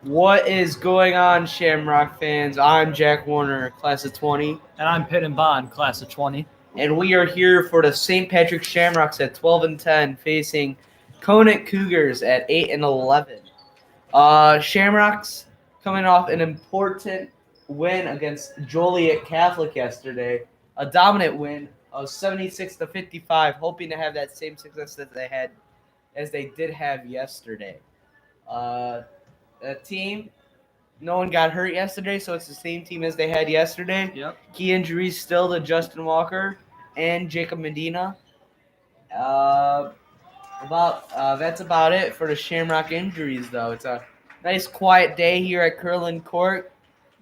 What is going on, Shamrock fans? I'm Jack Warner, class of 20. And I'm Pitt and Bond, class of 20. And we are here for the St. Patrick Shamrocks at 12-10, facing Conant Cougars at 8-11. Shamrocks coming off an important win against Joliet Catholic yesterday. A dominant win of 76-55, hoping to have that same success that they did have yesterday. The team, no one got hurt yesterday, so it's the same team as they had yesterday. Yep. Key injuries still to Justin Walker and Jacob Medina. That's about it for the Shamrock injuries, though. It's a nice quiet day here at Curlin Court.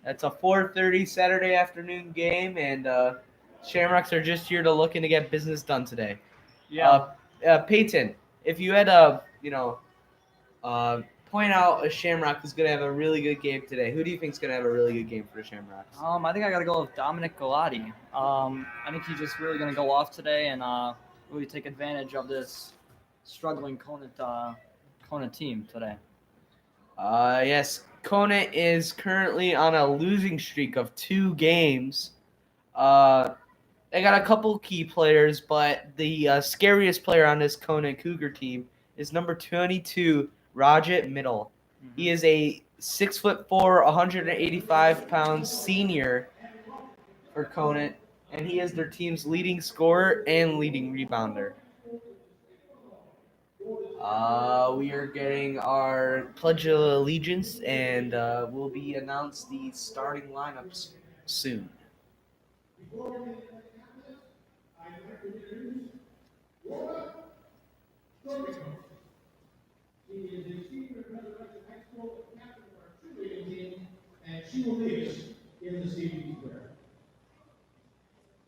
It's a 4:30 Saturday afternoon game, and Shamrocks are just here looking to get business done today. Yeah. Peyton, if you had to, point out a Shamrock who's going to have a really good game today, who do you think is going to have a really good game for the Shamrocks? I think I got to go with Dominic Galati. I think he's just really going to go off today and really take advantage of this struggling Conant team today. Yes, Conant is currently on a losing streak of 2 games. They got a couple key players, but the scariest player on this Conant Cougar team is number 22, Rajat Middle. Mm-hmm. He is a 6'4", 185-pound senior for Conant, and he is their team's leading scorer and leading rebounder. We are getting our Pledge of Allegiance, and we'll be announced the starting lineups soon. She is a senior at Resurrection High School, captain of our cheerleading team, and she will lead us in the CBT prayer.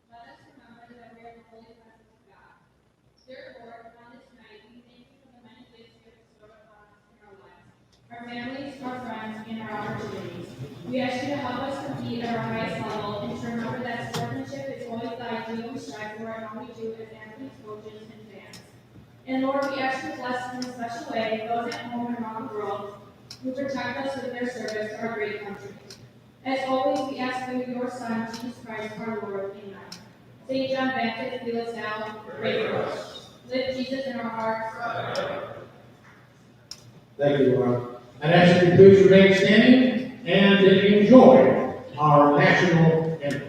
Let us remember that we are the holy presence of God. Dear Lord, on this night, we thank you for the many gifts you have bestowed upon us in our lives, our families, our friends, and our opportunities. We ask you to help us compete at our highest level and to remember that sportsmanship is always the ideal we strive for and all we do as athletes, coaches, and fans. And Lord, we ask you to bless in a special way those at home and around the world who protect us with their service to our great country. As always, we ask through your Son, Jesus Christ, our Lord. Amen. St. John Baptist, lead us now. Pray for us. Live Jesus in our hearts. Thank you, Laura. I'd ask you to please remain standing and enjoy our national anthem.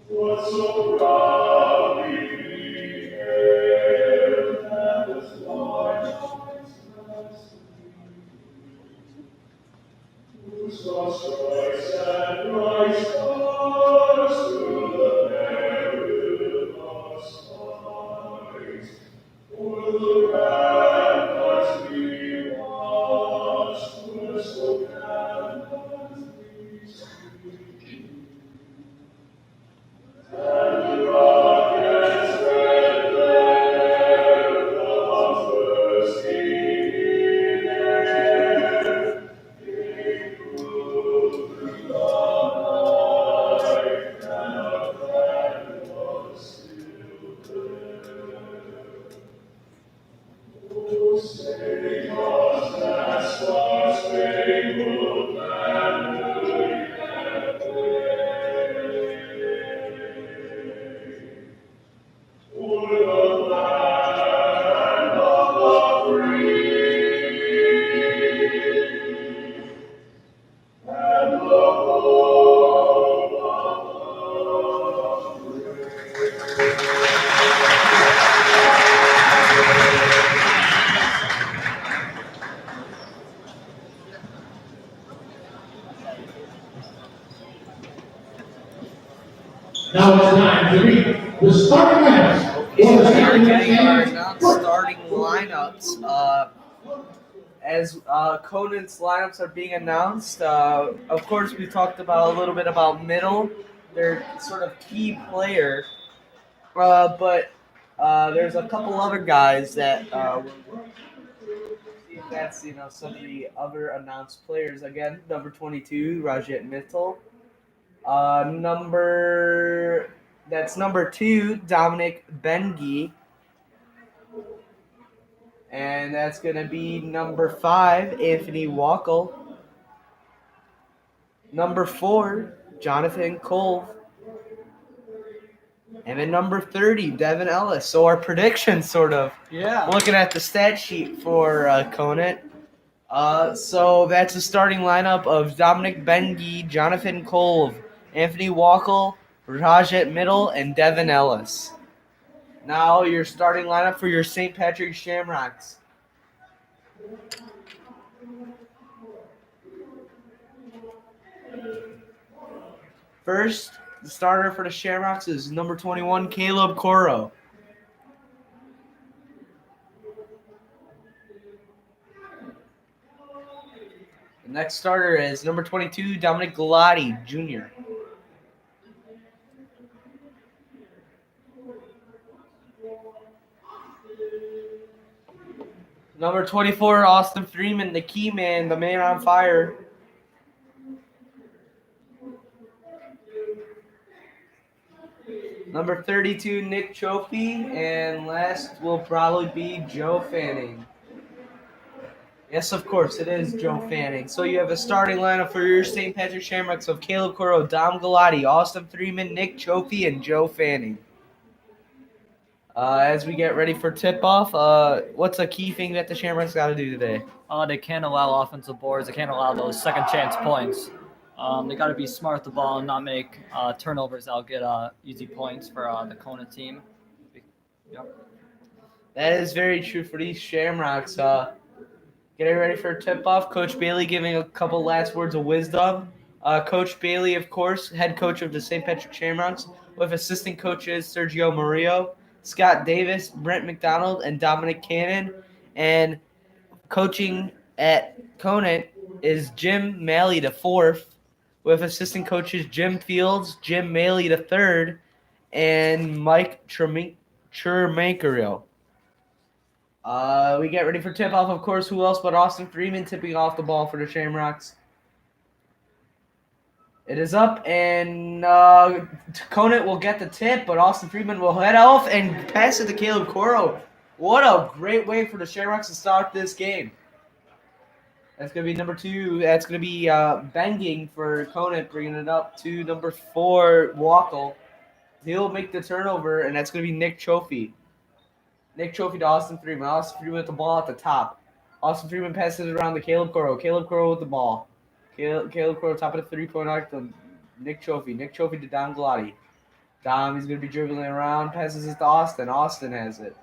What so proudly we hailed and the stars who saw stripes and bright stars through the perilous skies. For the ramparts we watched were so gallantly seen. And the rocket's red glare, the bursting in air, gave proof through the night that our flag was still there. Oh, say does that star-spangled banner yet wave? For the land of the free and the hope of the brave. Now it's time to read the starting lineups. We are getting our announced starting lineups. As Conant's lineups are being announced, of course, we talked about a little bit about Middle, their sort of key player, but there's a couple other guys that that's some of the other announced players. Again, number 22, Rajat Mittal. Number 2, Dominic Bengi. And that's going to be number 5, Anthony Wackel. Number 4, Jonathan Cole. And then number 30, Devin Ellis. So our predictions, sort of. Yeah. Looking at the stat sheet for Conant. So that's the starting lineup of Dominic Bengi, Jonathan Cole, Anthony Wackel, Rajat Mittal, and Devin Ellis. Now your starting lineup for your St. Patrick's Shamrocks. First, the starter for the Shamrocks is number 21, Caleb Coro. The next starter is number 22, Dominic Galati, Jr. Number 24, Austin Freeman, the key man, the man on fire. Number 32, Nick Chofie, and last will probably be Joe Fanning. Yes, of course, it is Joe Fanning. So you have a starting lineup for your St. Patrick's Shamrocks of Caleb Coro, Dom Galati, Austin Freeman, Nick Chofie, and Joe Fanning. As we get ready for tip-off, what's a key thing that the Shamrocks got to do today? They can't allow offensive boards. They can't allow those second chance points. They got to be smart with the ball and not make turnovers. That'll get easy points for the Conant team. Yep. That is very true for these Shamrocks. Getting ready for tip-off. Coach Bailey giving a couple last words of wisdom. Coach Bailey, of course, head coach of the St. Patrick Shamrocks, with assistant coaches Sergio Murillo, Scott Davis, Brent McDonald, and Dominic Cannon. And coaching at Conant is Jim Malley the fourth, with assistant coaches Jim Fields, Jim Maley the third, and Mike Chermakerio. We get ready for tip-off, of course. Who else but Austin Freeman tipping off the ball for the Shamrocks? It is up, and Conant will get the tip, but Austin Freeman will head off and pass it to Caleb Coro. What a great way for the Shamrocks to start this game. That's going to be number 2. That's going to be banging for Conant, bringing it up to number 4, Wackel. He'll make the turnover, and that's going to be Nick Chofie. Nick Chofie to Austin Freeman. Austin Freeman with the ball at the top. Austin Freeman passes it around to Caleb Coro. Caleb Coro with the ball. Caleb Coro top of the three-point arc to Nick Chofie. Nick Chofie to Dom Galati. Dom, he's going to be dribbling around. Passes it to Austin. Austin has it.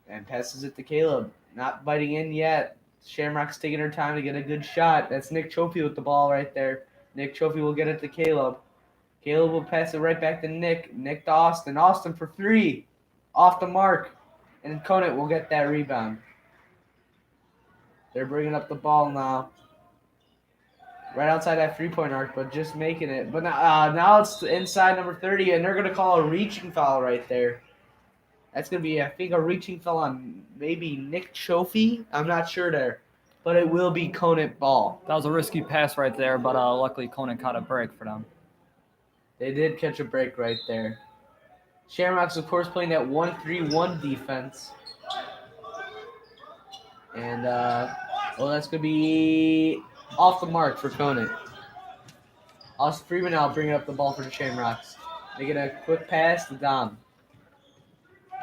And passes it to Caleb. Not biting in yet. Shamrock's taking her time to get a good shot. That's Nick Chofie with the ball right there. Nick Chofie will get it to Caleb. Caleb will pass it right back to Nick. Nick to Austin. Austin for 3. Off the mark. And Conant will get that rebound. They're bringing up the ball now. Right outside that three-point arc, but just making it. But now it's inside number 30, and they're going to call a reaching foul right there. That's going to be, I think, a reaching foul on maybe Nick Chofie. I'm not sure there. But it will be Conant ball. That was a risky pass right there, but luckily Conant caught a break for them. They did catch a break right there. Shamrocks, of course, playing that 1-3-1 defense. And, that's going to be off the mark for Conant. Austin Freeman now bringing up the ball for the Shamrocks. They get a quick pass to Dom.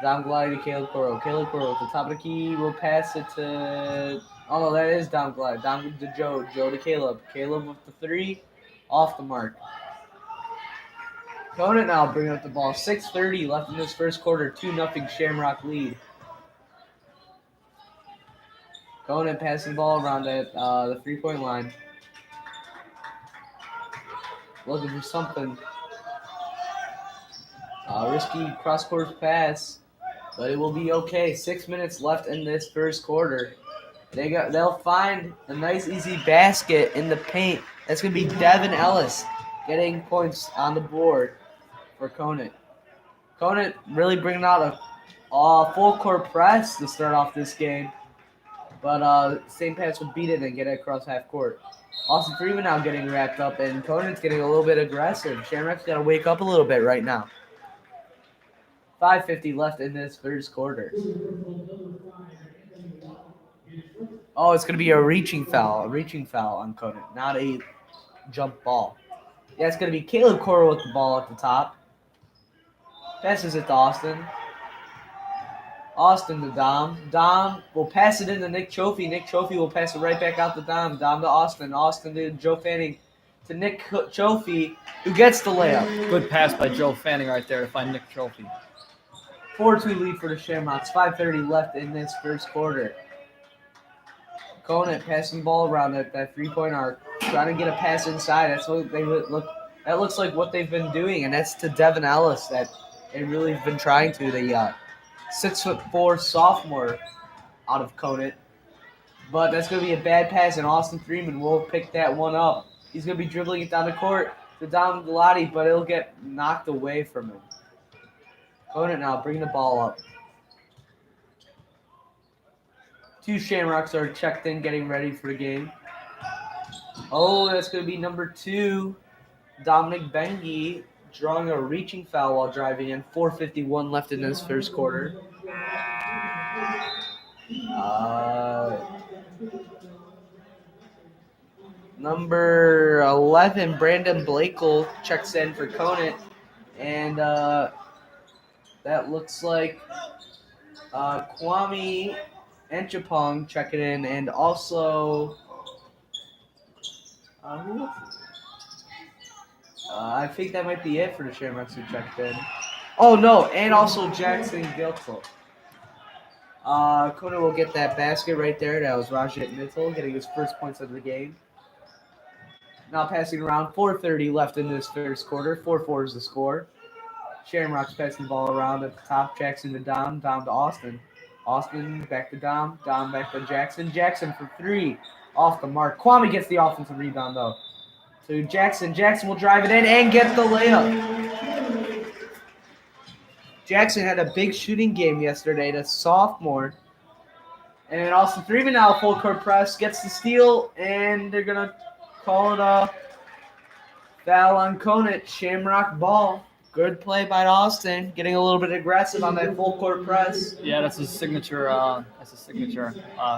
Dom Galati to Caleb Coro. Caleb Coro at the top of the key will pass it to... Oh, no, that is Dom Galati. Dom to Joe. Joe to Caleb. Caleb with the 3. Off the mark. Conant now bringing up the ball. 6:30 left in this first quarter. 2-0 Shamrock lead. Conant passing the ball around at the three-point line. Looking for something. Risky cross-court pass, but it will be okay. 6 minutes left in this first quarter. They'll find a nice easy basket in the paint. That's going to be Devin Ellis getting points on the board for Conant. Conant really bringing out a full court press to start off this game. But St. Pat's would beat it and get it across half court. Austin Freeman now getting wrapped up, and Conant's getting a little bit aggressive. Shamrock's got to wake up a little bit right now. 5:50 left in this first quarter. Oh, it's going to be a reaching foul on Conant, not a jump ball. Yeah, it's going to be Caleb Cora with the ball at the top. Passes it to Austin. Austin to Dom. Dom will pass it into Nick Chofie. Nick Chofie will pass it right back out to Dom. Dom to Austin. Austin to Joe Fanning. To Nick Chofie, who gets the layup. Good pass by Joe Fanning right there to find Nick Chofie. 4-2 lead for the Shamrocks. 5:30 left in this first quarter. Conant passing the ball around at that three-point arc, trying to get a pass inside. That's what they look. That looks like what they've been doing, and that's to Devin Ellis that they really have been trying to. The 6'4" sophomore out of Conant, but that's going to be a bad pass, and Austin Freeman will pick that one up. He's going to be dribbling it down the court to Dom Galati, but it'll get knocked away from him. Conant now bringing the ball up. Two Shamrocks are checked in, getting ready for the game. Oh, that's going to be number 2, Dominic Bengi, drawing a reaching foul while driving in. 4:51 left in this first quarter. Number 11, Brandon Blakel, checks in for Conant. And that looks like Kwame Enchapong checking in, and also I think that might be it for the Shamrocks who checked in. Oh no, and also Jackson Giltzel. Conant will get that basket right there. That was Rajat Mittal getting his first points of the game. Now passing around. 4:30 left in this first quarter. 4-4 is the score. Shamrocks passing the ball around at the top. Jackson to Dom. Dom to Austin. Austin back to Dom. Dom back to Jackson. Jackson for 3. Off the mark. Kwame gets the offensive rebound, though. To Jackson. Jackson will drive it in and get the layup. Jackson had a big shooting game yesterday. The sophomore. And Austin Freeman now full court press. Gets the steal, and they're going to call it a foul on Conant. Shamrock ball. Good play by Austin, getting a little bit aggressive on that full court press. Yeah, that's his signature.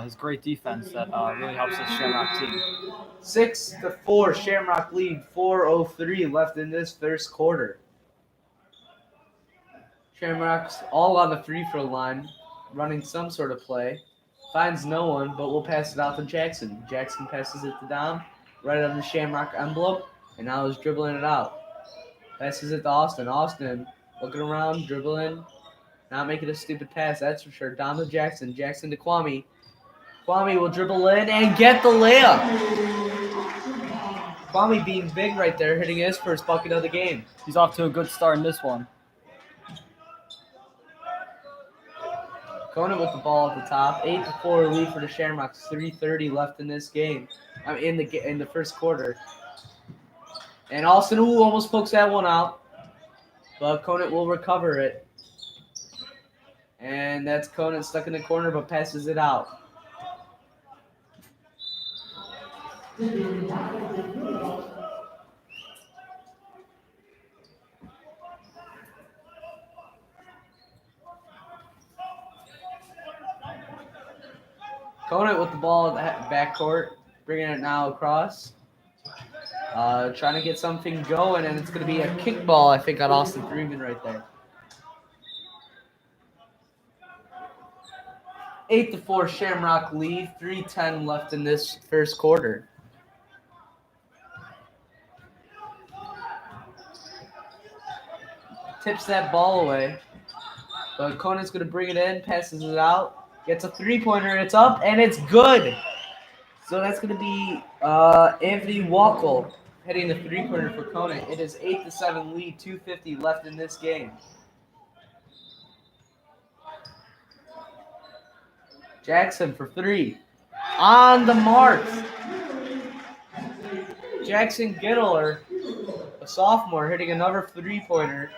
His great defense that really helps this Shamrock team. 6-4 Shamrock lead. 4:03 left in this first quarter. Shamrocks all on the free throw line, running some sort of play. Finds no one, but we'll pass it out to Jackson. Jackson passes it to Dom, right on the Shamrock envelope, and now he's dribbling it out. Passes it to Austin. Austin looking around, dribbling, not making a stupid pass, that's for sure. Dom to Jackson. Jackson to Kwame. Kwame will dribble in and get the layup. Kwame being big right there, hitting his first bucket of the game. He's off to a good start in this one. Conant with the ball at the top. 8-4 lead for the Shamrocks. 3:30 left in this game. In the first quarter. And Austin almost pokes that one out. But Conant will recover it. And that's Conant stuck in the corner but passes it out. Conant with the ball at the backcourt, bringing it now across. Trying to get something going, and it's going to be a kickball, I think, on Austin Freeman right there. 8-4 Shamrock lead. 3:10 left in this first quarter. Tips that ball away. But Conant's going to bring it in, passes it out. Gets a three-pointer, it's up, and it's good. So that's going to be Anthony Walkle hitting the three-pointer for Conant. It is 8-7 lead, 2:50 left in this game. Jackson for 3. On the mark. Jackson Gittler, a sophomore, hitting another three-pointer.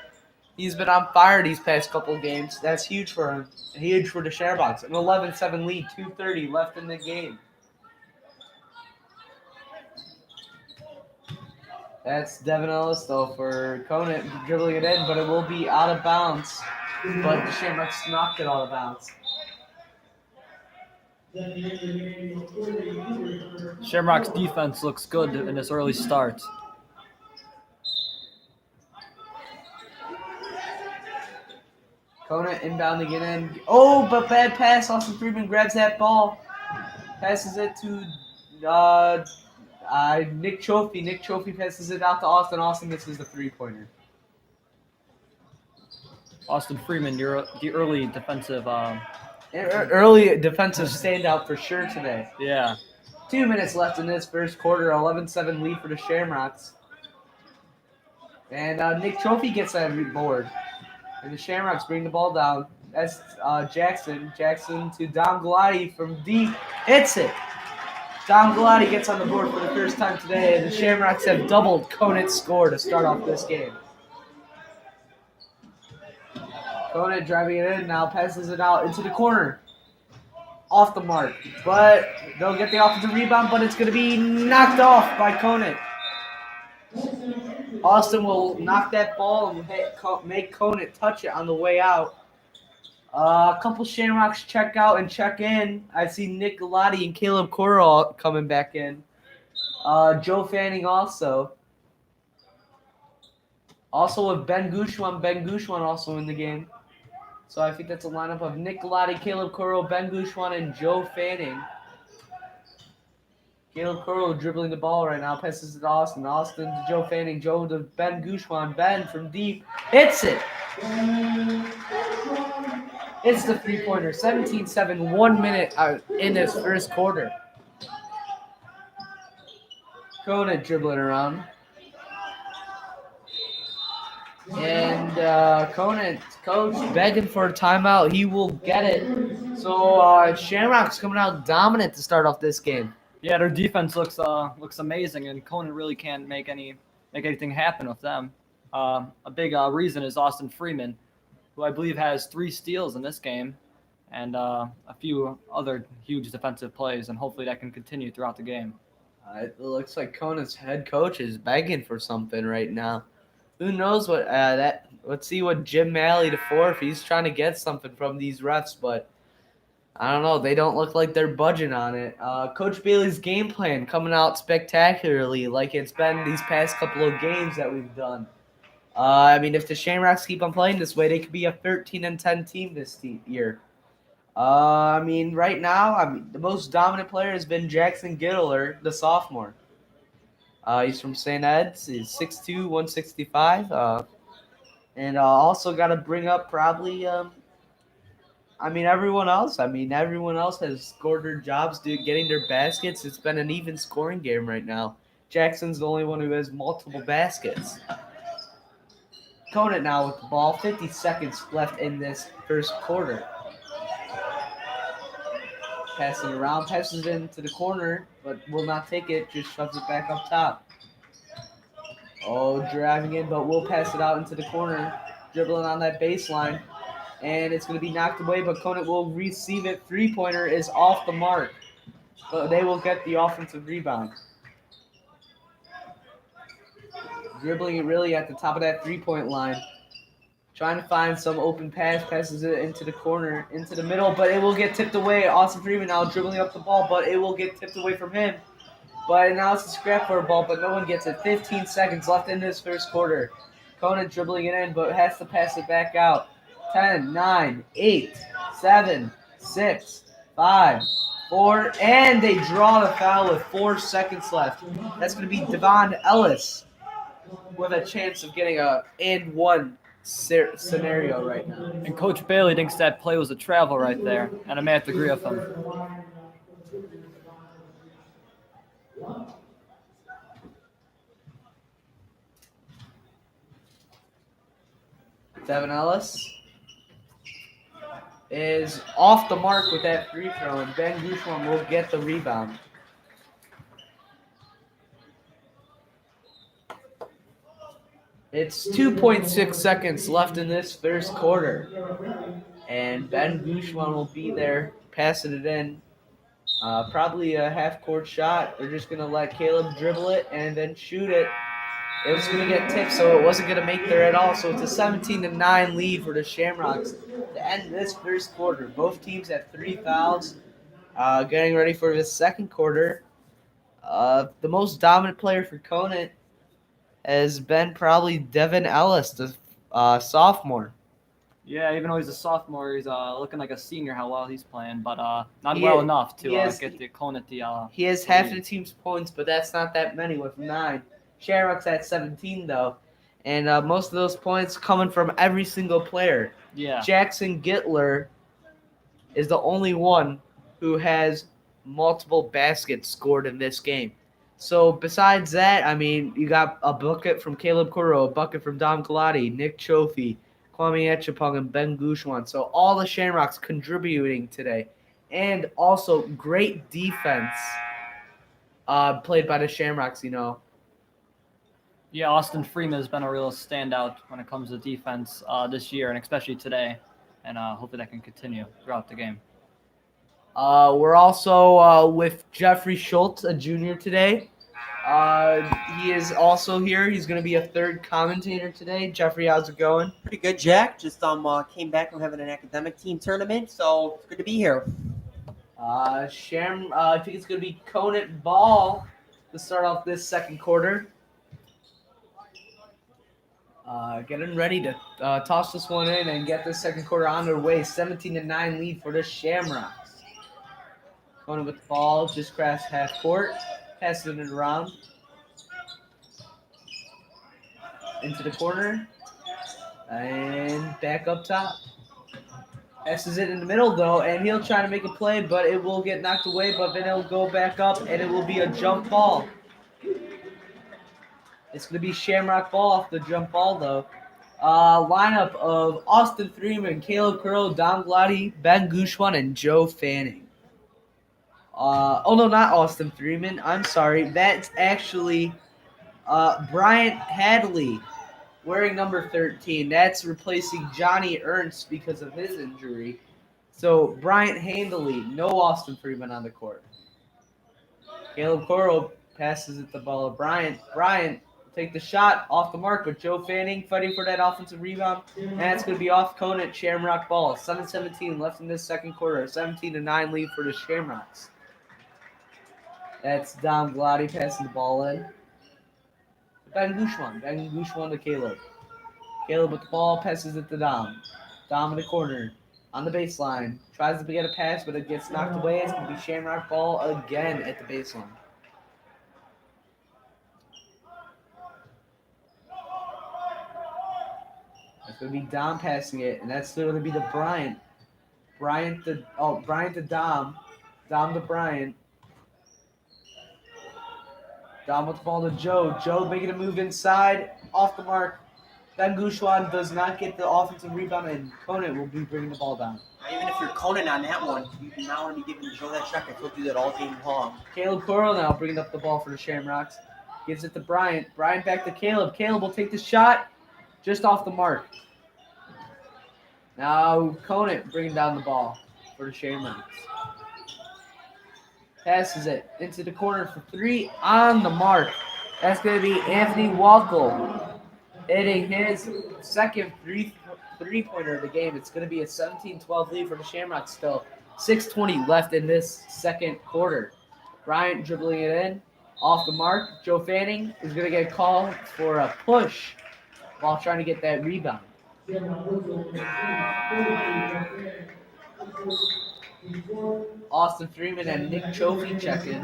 He's been on fire these past couple games. That's huge for him. Huge for the Shamrocks. An 11-7 lead, 2:30 left in the game. That's Devin Ellis, though, for Conant dribbling it in, but it will be out of bounds. But the Shamrocks knocked it out of bounds. Shamrock's defense looks good in this early start. Conant inbounding it in. Oh, but bad pass. Austin Freeman grabs that ball. Passes it to Nick Trophy. Nick Trophy passes it out to Austin. Austin misses the three-pointer. Austin Freeman, the early defensive. Early defensive standout for sure today. Yeah. 2 minutes left in this first quarter. 11-7 lead for the Shamrocks. And Nick Trophy gets that board. And the Shamrocks bring the ball down. That's Jackson. Jackson to Dom Galati from deep. Hits it. Dom Galati gets on the board for the first time today. And the Shamrocks have doubled Conant's score to start off this game. Conant driving it in now, passes it out into the corner. Off the mark. But they'll get the offensive rebound, but it's going to be knocked off by Conant. Austin will knock that ball and make Conant touch it on the way out. A couple Shamrocks check out and check in. I see Nick Galati and Caleb Coral coming back in. Joe Fanning also. Also with Ben Gouchouin. Ben Gouchouin also in the game. So I think that's a lineup of Nick Galati, Caleb Coral, Ben Gouchouin, and Joe Fanning. Caleb Coral dribbling the ball right now. Passes it to Austin. Austin to Joe Fanning. Joe to Ben Gouchouin. Ben from deep. Hits it. It's the three-pointer. 17-7. 1 minute in this first quarter. Conant dribbling around. And Conant, coach, begging for a timeout. He will get it. So Shamrock's coming out dominant to start off this game. Yeah, their defense looks amazing, and Conant really can't make anything happen with them. A big reason is Austin Freeman, who I believe has 3 steals in this game, and a few other huge defensive plays, and hopefully that can continue throughout the game. It looks like Conant's head coach is begging for something right now. Who knows what let's see what Jim Malley if he's trying to get something from these refs, but I don't know. They don't look like they're budging on it. Coach Bailey's game plan coming out spectacularly like it's been these past couple of games that we've done. I mean, if the Shamrocks keep on playing this way, they could be a 13-10 team this year. I mean, right now, the most dominant player has been Jackson Gittler, the sophomore. He's from St. Ed's. He's 6'2", 165. And also got to bring up probably everyone else. Everyone else has scored their jobs, getting their baskets. It's been an even scoring game right now. Jackson's the only one who has multiple baskets. Conant now with the ball. 50 seconds left in this first quarter. Passing around, passes it into the corner, but will not take it. Just shoves it back up top. Oh, driving in, but will pass it out into the corner. Dribbling on that baseline. And it's going to be knocked away, but Conant will receive it. Three-pointer is off the mark. But they will get the offensive rebound. Dribbling it really at the top of that three-point line. Trying to find some open pass. Passes it into the corner, into the middle, but it will get tipped away. Austin Freeman now dribbling up the ball, but it will get tipped away from him. But now it's a scrap for a ball, but no one gets it. 15 seconds left in this first quarter. Conant dribbling it in, but has to pass it back out. 10, 9, 8, 7, 6, 5, 4, and they draw the foul with 4 seconds left. That's going to be Devon Ellis with a chance of getting a and one scenario right now. And Coach Bailey thinks that play was a travel right there, and I may have to agree with him. Devin Ellis is off the mark with that free throw, and Ben Gouchouin will get the rebound. It's 2.6 seconds left in this first quarter. And Ben Gouchman will be there passing it in. Probably a half-court shot. They're just going to let Caleb dribble it and then shoot it. It was going to get tipped, so it wasn't going to make there at all. So it's a 17-9 lead for the Shamrocks to end this first quarter. Both teams have 3 fouls. Getting ready for the second quarter. The most dominant player for Conant has been probably Devin Ellis, the sophomore. Yeah, even though he's a sophomore, he's looking like a senior how well he's playing, but not He well is- enough to he is- get the Conant the He has half the team's points, but that's not that many with 9. Shamrocks at 17, though. And most of those points coming from every single player. yeah. Jackson Gittler is the only one who has multiple baskets scored in this game. So besides that, I mean, you got a bucket from Caleb Kuro, a bucket from Dom Galati, Nick Chofi, Kwame Etchepong, and Ben Gouchman. So all the Shamrocks contributing today. And also great defense played by the Shamrocks, you know. Yeah, Austin Freeman has been a real standout when it comes to defense this year, and especially today. And hopefully that can continue throughout the game. We're also with Jeffrey Schultz, a junior today. He is also here. He's going to be a third commentator today. Jeffrey, how's it going? Pretty good, Jack. Just came back from having an academic team tournament, so it's good to be here. I think it's going to be Conant ball to start off this second quarter. Getting ready to toss this one in and get this second quarter on their way. 17-9 lead for the Shamrocks. Conant with the ball, just crashed half court, passing it around into the corner and back up top. Passes it in the middle, though, and he'll try to make a play, but it will get knocked away, but then it'll go back up, and it will be a jump ball. It's going to be Shamrock ball off the jump ball, though. Lineup of Austin Freeman, Caleb Curl, Dom Glady, Ben Gouchman, and Joe Fanning. No, not Austin Freeman. I'm sorry. That's actually Bryant Hadley, wearing number 13. That's replacing Johnny Ernst because of his injury. So Bryant Handley, no Austin Freeman on the court. Caleb Coro passes it the ball to Bryant. Bryant will take the shot off the mark, but Joe Fanning fighting for that offensive rebound. And that's going to be off Conant, Shamrock ball. 7:17 left in this second quarter. 17-9 lead for the Shamrocks. That's Dom Glady passing the ball in. Ben Gouchman to Caleb. Caleb with the ball, passes it to Dom. Dom in the corner, on the baseline. Tries to get a pass, but it gets knocked away. It's going to be Shamrock ball again at the baseline. It's going to be Dom passing it, and that's going to be the Bryant. Bryant to Dom. Dom to Bryant. Dom with the ball to Joe. Joe making a move inside, off the mark. Ben Gouchman does not get the offensive rebound, and Conant will be bringing the ball down. Even if you're Conan on that one, you do not want to be giving Joe that shot. I told you that all game long. Caleb Coral now bringing up the ball for the Shamrocks. Gives it to Bryant. Bryant back to Caleb. Caleb will take the shot just off the mark. Now Conant bringing down the ball for the Shamrocks. Passes it into the corner for 3 on the mark. That's going to be Anthony Walkle hitting his second three-pointer of the game. It's going to be a 17-12 lead for the Shamrocks still. 6:20 left in this second quarter. Bryant dribbling it in. Off the mark. Joe Fanning is going to get called for a push while trying to get that rebound. Austin Freeman and Nick Chofi check in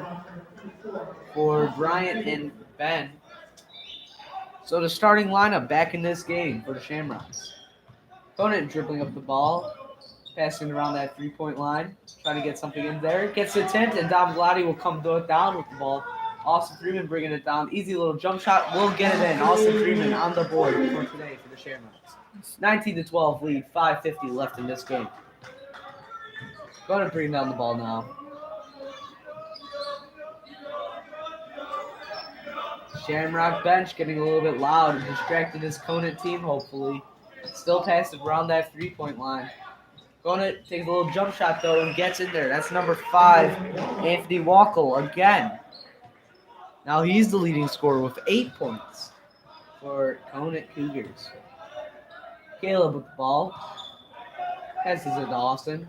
for Bryant and Ben. So the starting lineup back in this game for the Shamrocks. Conant dribbling up the ball, passing around that three-point line, trying to get something in there. Gets the attempt, and Dom Glady will come down with the ball. Austin Freeman bringing it down. Easy little jump shot. Will get it in. Austin Freeman on the board for today for the Shamrocks. 19-12 lead. 5:50 left in this game. Going to bring down the ball now. Shamrock bench getting a little bit loud and distracted his Conant team, hopefully. Still passed around that 3-point line. Conant takes a little jump shot, though, and gets in there. That's number 5, Anthony Wackel, again. Now he's the leading scorer with 8 points for Conant Cougars. Caleb with the ball. Passes it to Austin.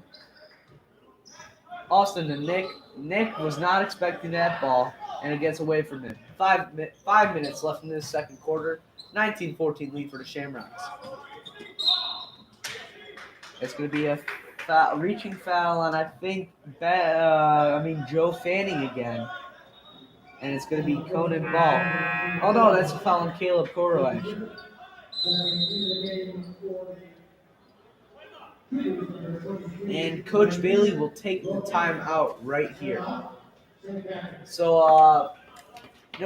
Austin to Nick. Nick was not expecting that ball, and it gets away from him. 5 minutes left in this second quarter. 19-14 lead for the Shamrocks. It's going to be a reaching foul on, I think, Joe Fanning again. And it's going to be Conant ball. Oh, no, that's a foul on Caleb Coro, actually. And Coach Bailey will take the timeout right here. So,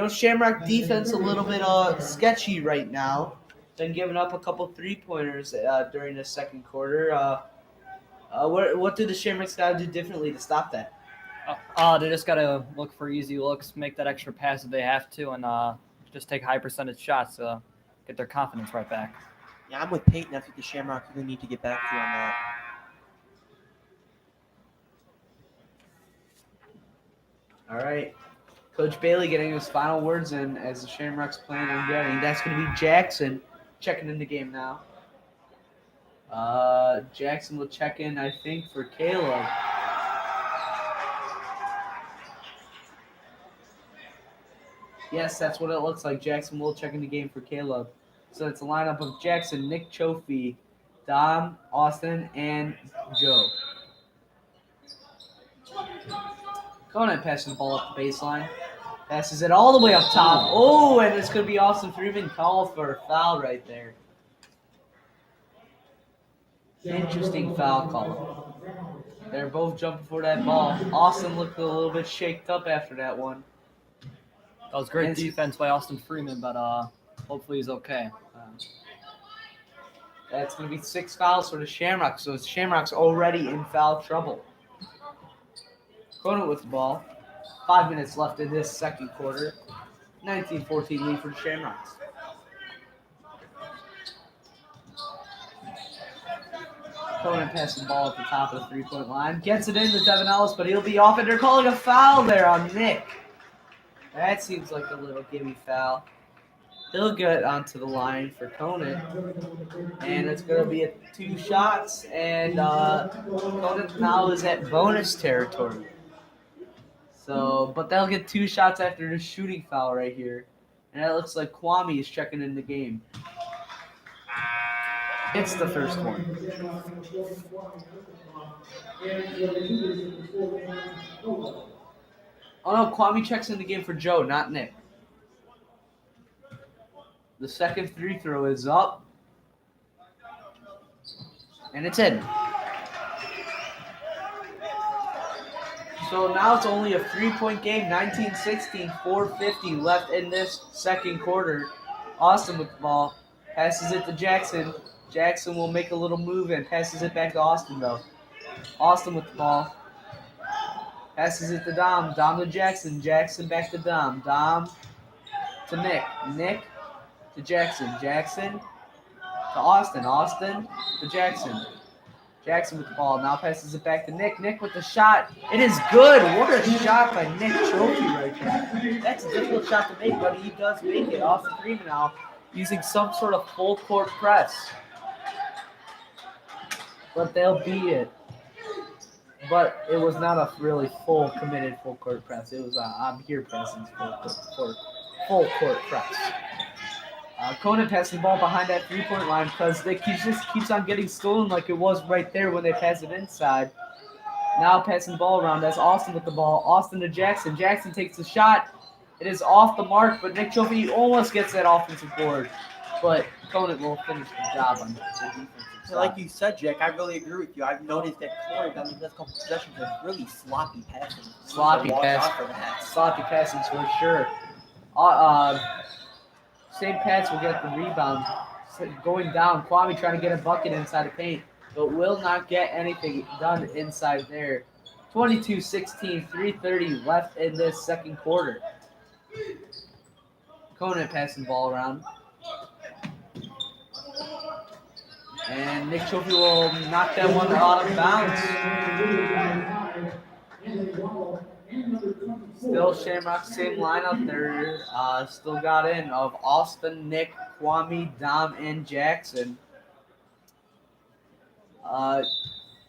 Shamrock defense a little bit sketchy right now. Been giving up a couple 3-pointers during the second quarter. What do the Shamrocks got to do differently to stop that? They just got to look for easy looks, make that extra pass if they have to, and just take high percentage shots to get their confidence right back. Yeah, I'm with Peyton. That's what the Shamrocks really need to get back to on that. All right. Coach Bailey getting his final words in as the Shamrocks plan on getting. That's going to be Jackson checking in the game now. Jackson will check in, I think, for Caleb. Yes, that's what it looks like. Jackson will check in the game for Caleb. So it's a lineup of Jackson, Nick Chofie, Dom, Austin, and Joe. Conant passing the ball up the baseline. Passes it all the way up top. Oh, and it's going to be Austin Freeman called for a foul right there. Interesting foul call. They're both jumping for that ball. Austin looked a little bit shaked up after that one. That was great defense by Austin Freeman, but hopefully he's okay. That's going to be 6 fouls for the Shamrocks, so the Shamrocks already in foul trouble. Conant with the ball. 5 minutes left in this second quarter. 19-14 lead for the Shamrocks. Conant passing the ball at the top of the 3-point line. Gets it into Devin Ellis, but he'll be off, and they're calling a foul there on Nick. That seems like a little gimme foul. He'll get onto the line for Conant. And it's going to be 2 shots, and Conant now is at bonus territory. So, but they'll get 2 shots after the shooting foul right here. And it looks like Kwame is checking in the game. It's the first one. Oh no, Kwame checks in the game for Joe, not Nick. The second free throw is up. And it's in. So now it's only a 3-point game, 19-16, 4:50 left in this second quarter. Austin with the ball. Passes it to Jackson. Jackson will make a little move and passes it back to Austin, though. Austin with the ball. Passes it to Dom. Dom to Jackson. Jackson back to Dom. Dom to Nick. Nick to Jackson. Jackson to Austin. Austin to Jackson. Jackson with the ball. Now passes it back to Nick. Nick with the shot. It is good. What a shot by Nick Trophy right there. That's a difficult shot to make, but he does make it. Austin Freeman now using some sort of full court press. But they'll beat it. But it was not a really full court press. It was I'm here pressing full court press. Conant passing the ball behind that 3-point line because they just keeps on getting stolen like it was right there when they pass it inside. Now passing the ball around. That's Austin with the ball. Austin to Jackson. Jackson takes the shot. It is off the mark, but Nick Chofie almost gets that offensive board. But Conant will finish the job on the defensive side. Like you said, Jack, I really agree with you. I've noticed that Conant on the last couple possessions is really sloppy passing. Sloppy passing for sure. St. Pat's will get the rebound. Going down, Kwame trying to get a bucket inside the paint, but will not get anything done inside there. 22-16, 3:30 left in this second quarter. Conant passing the ball around. And Nick Trophy will knock that one out of bounds. Still Shamrock, same lineup. They're still got in of Austin, Nick, Kwame, Dom, and Jackson.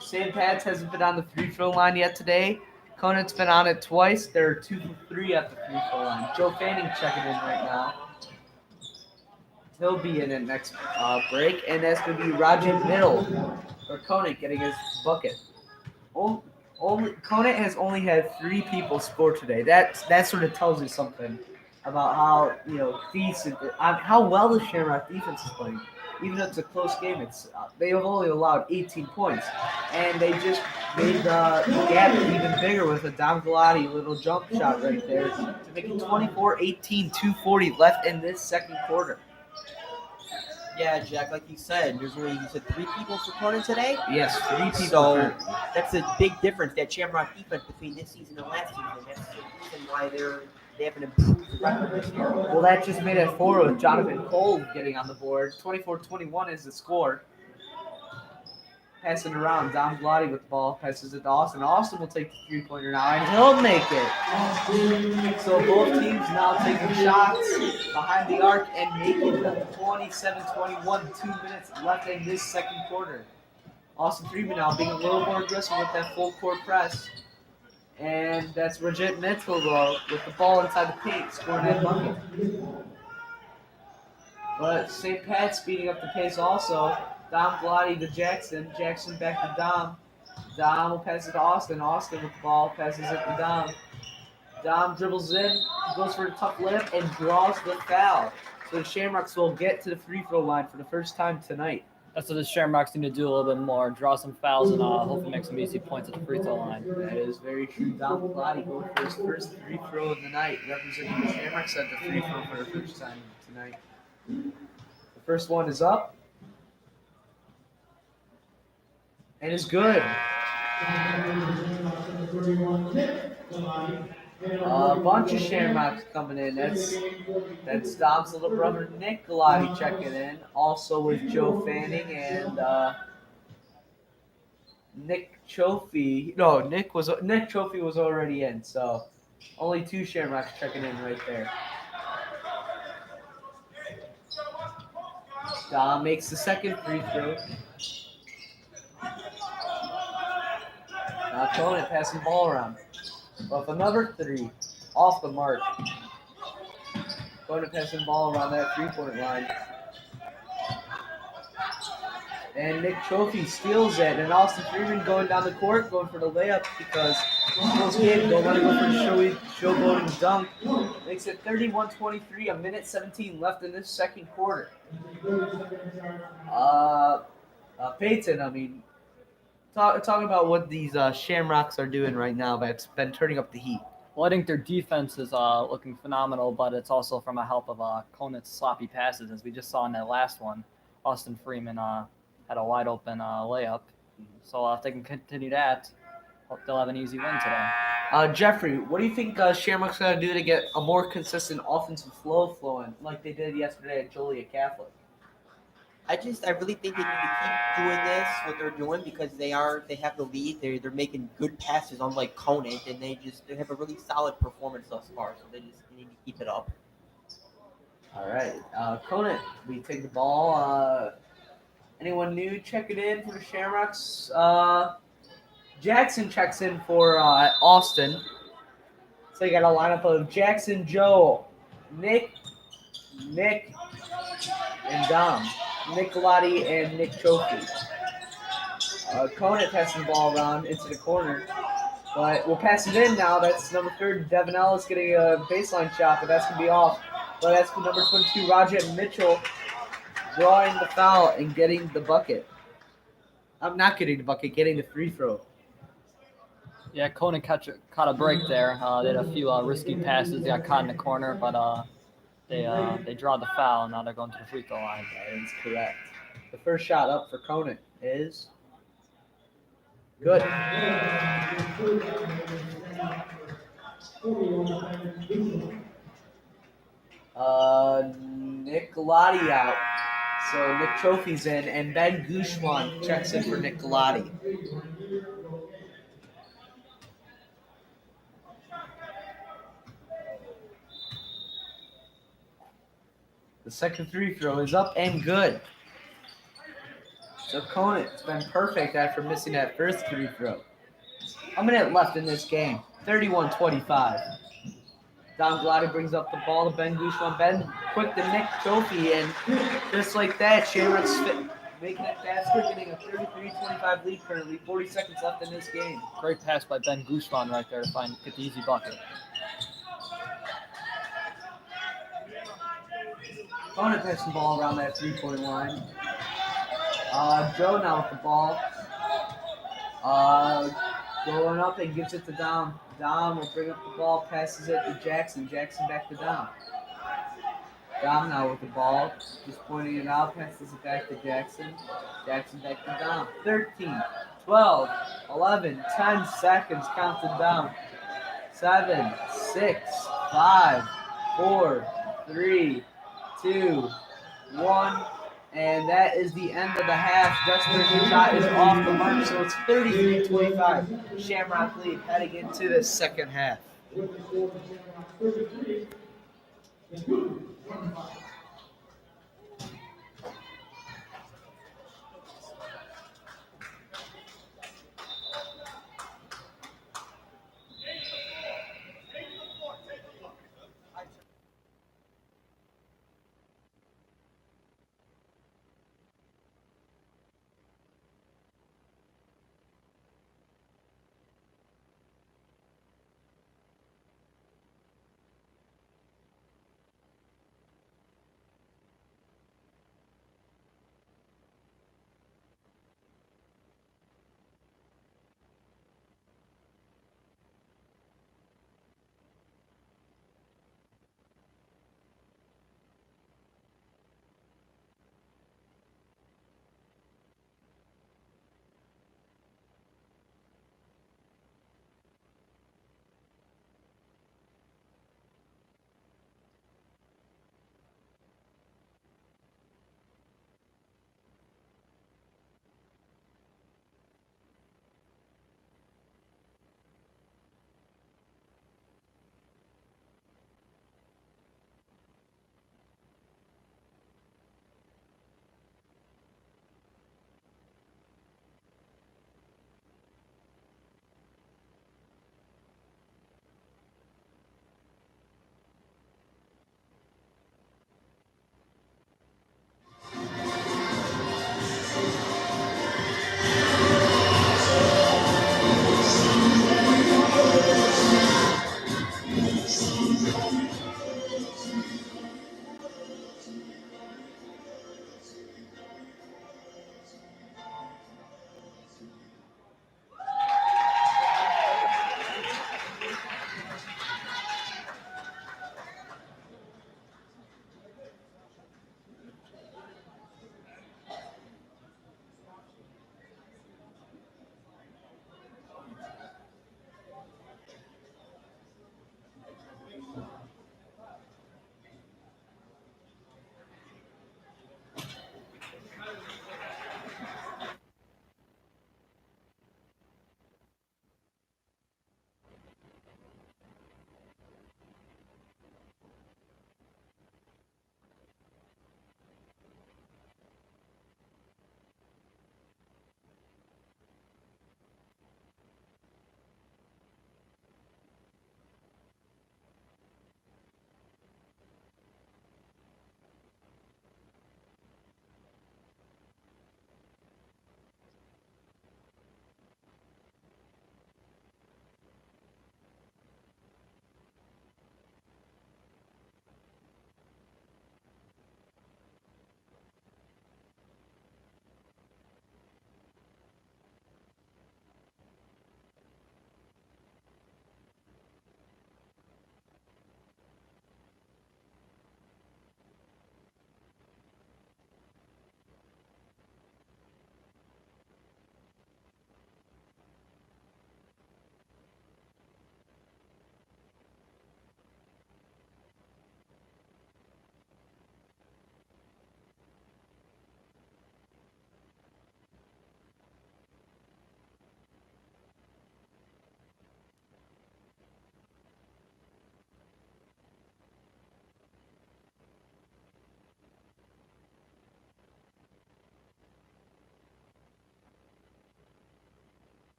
St. Pat's hasn't been on the free throw line yet today. Conant's been on it twice. They're 2 for 3 at the free throw line. Joe Fanning checking in right now. He'll be in it next break, and that's going to be Roger Middle or Conant getting his bucket. Conant has only had 3 people score today. That sort of tells you something about how decent, how well the Shamrock defense is playing. Even though it's a close game, they have only allowed 18 points, and they just made the gap even bigger with a Dom Galati little jump shot right there to make it 24-18, 2:40 left in this second quarter. Yeah, Jack, like you said 3 people for Conant today? Yes, 3 people. So that's a big difference, that Shamrock defense between this season and last season. That's the reason why they haven't improved record this year. Well, that just made it 4 with Jonathan Cole getting on the board. 24-21 is the score. Passing around, Dom Galati with the ball, passes it to Austin. Austin will take the 3-pointer now, and he'll make it. So both teams now taking shots behind the arc and making them 27-21, 2 minutes left in this second quarter. Austin Freeman now being a little more aggressive with that full court press. And that's Rajit Mitchell with the ball inside the paint, scoring that bucket. But St. Pat's speeding up the pace also. Dom Galati to Jackson. Jackson back to Dom. Dom will pass it to Austin. Austin with the ball, passes it to Dom. Dom dribbles in, goes for a tough layup, and draws the foul. So the Shamrocks will get to the free throw line for the first time tonight. That's what the Shamrocks need to do a little bit more, draw some fouls, and hopefully make some easy points at the free throw line. That is very true. Dom Galati going for his first free throw of the night, representing the Shamrocks at the free throw for the first time tonight. The first one is up. And it's good. A bunch of Shamrocks coming in. That's Dom's little brother Nick Galati checking in. Also with Joe Fanning and Nick Trophy. No, Nick Trophy was already in. So only 2 Shamrocks checking in right there. Dom makes the second free throw. Now Conant passing the ball around. With another 3 off the mark. Conant passing the ball around that 3-point line. And Nick Trophy steals it. And Austin Freeman going down the court, going for the layup because close game. Don't let him go for the showboating dunk. Makes it 31-23, a minute 17 left in this second quarter. Peyton, talking about what these Shamrocks are doing right now, that's been turning up the heat. Well, I think their defense is looking phenomenal, but it's also from a help of Conant's sloppy passes, as we just saw in that last one. Austin Freeman had a wide open layup. So if they can continue that, hope they'll have an easy win today. Jeffrey, what do you think Shamrock's got to do to get a more consistent offensive flow flowing like they did yesterday at Joliet Catholic? I really think they need to keep doing this, what they're doing, because they have the lead. They're making good passes, unlike Conant, and they have a really solid performance thus far. So they need to keep it up. All right, Conant, we take the ball. Anyone new checking in for the Shamrocks? Jackson checks in for Austin. So you got a lineup of Jackson, Joe, Nick, and Dom. Nick Galati and Nick Trophy. Conant passing the ball around into the corner. But we'll pass it in now. That's number 30. Devin Ellis getting a baseline shot, but that's going to be off. But that's number 22, Roger Mitchell, drawing the foul and getting the bucket. I'm not getting the bucket, getting the free throw. Yeah, Conant caught a break there. They had a few risky passes. They got caught in the corner, but they draw the foul, and now they're going to the free throw line. That is correct. The first shot up for Conant is good. Nick Galati out. So Nick Trophy's in, and Ben Gouchman checks in for Nick Galati. The second free throw is up and good. So Conant's been perfect after missing that first free throw. A minute left in this game. 31-25. Don Galati brings up the ball to Ben Gouchman. Ben quick to Nick Trophy, and just like that, Shamrock's making it faster, getting a 33-25 lead currently. 40 seconds left in this game. Great pass by Ben Gouchman right there to get the easy bucket. Conant passing the ball around that three-point line. Joe now with the ball. Going up and gives it to Dom. Dom will bring up the ball, passes it to Jackson. Jackson back to Dom. Dom now with the ball, just pointing it out, passes it back to Jackson. Jackson back to Dom. 13, 12, 11, 10 seconds counted down. 7, 6, 5, 4, 3, 2, 1. And that is the end of the half. Desperation shot is off the mark, so it's 33-25. Shamrock lead heading into the second half. With the score for Shamrock 33, and Cougars 25.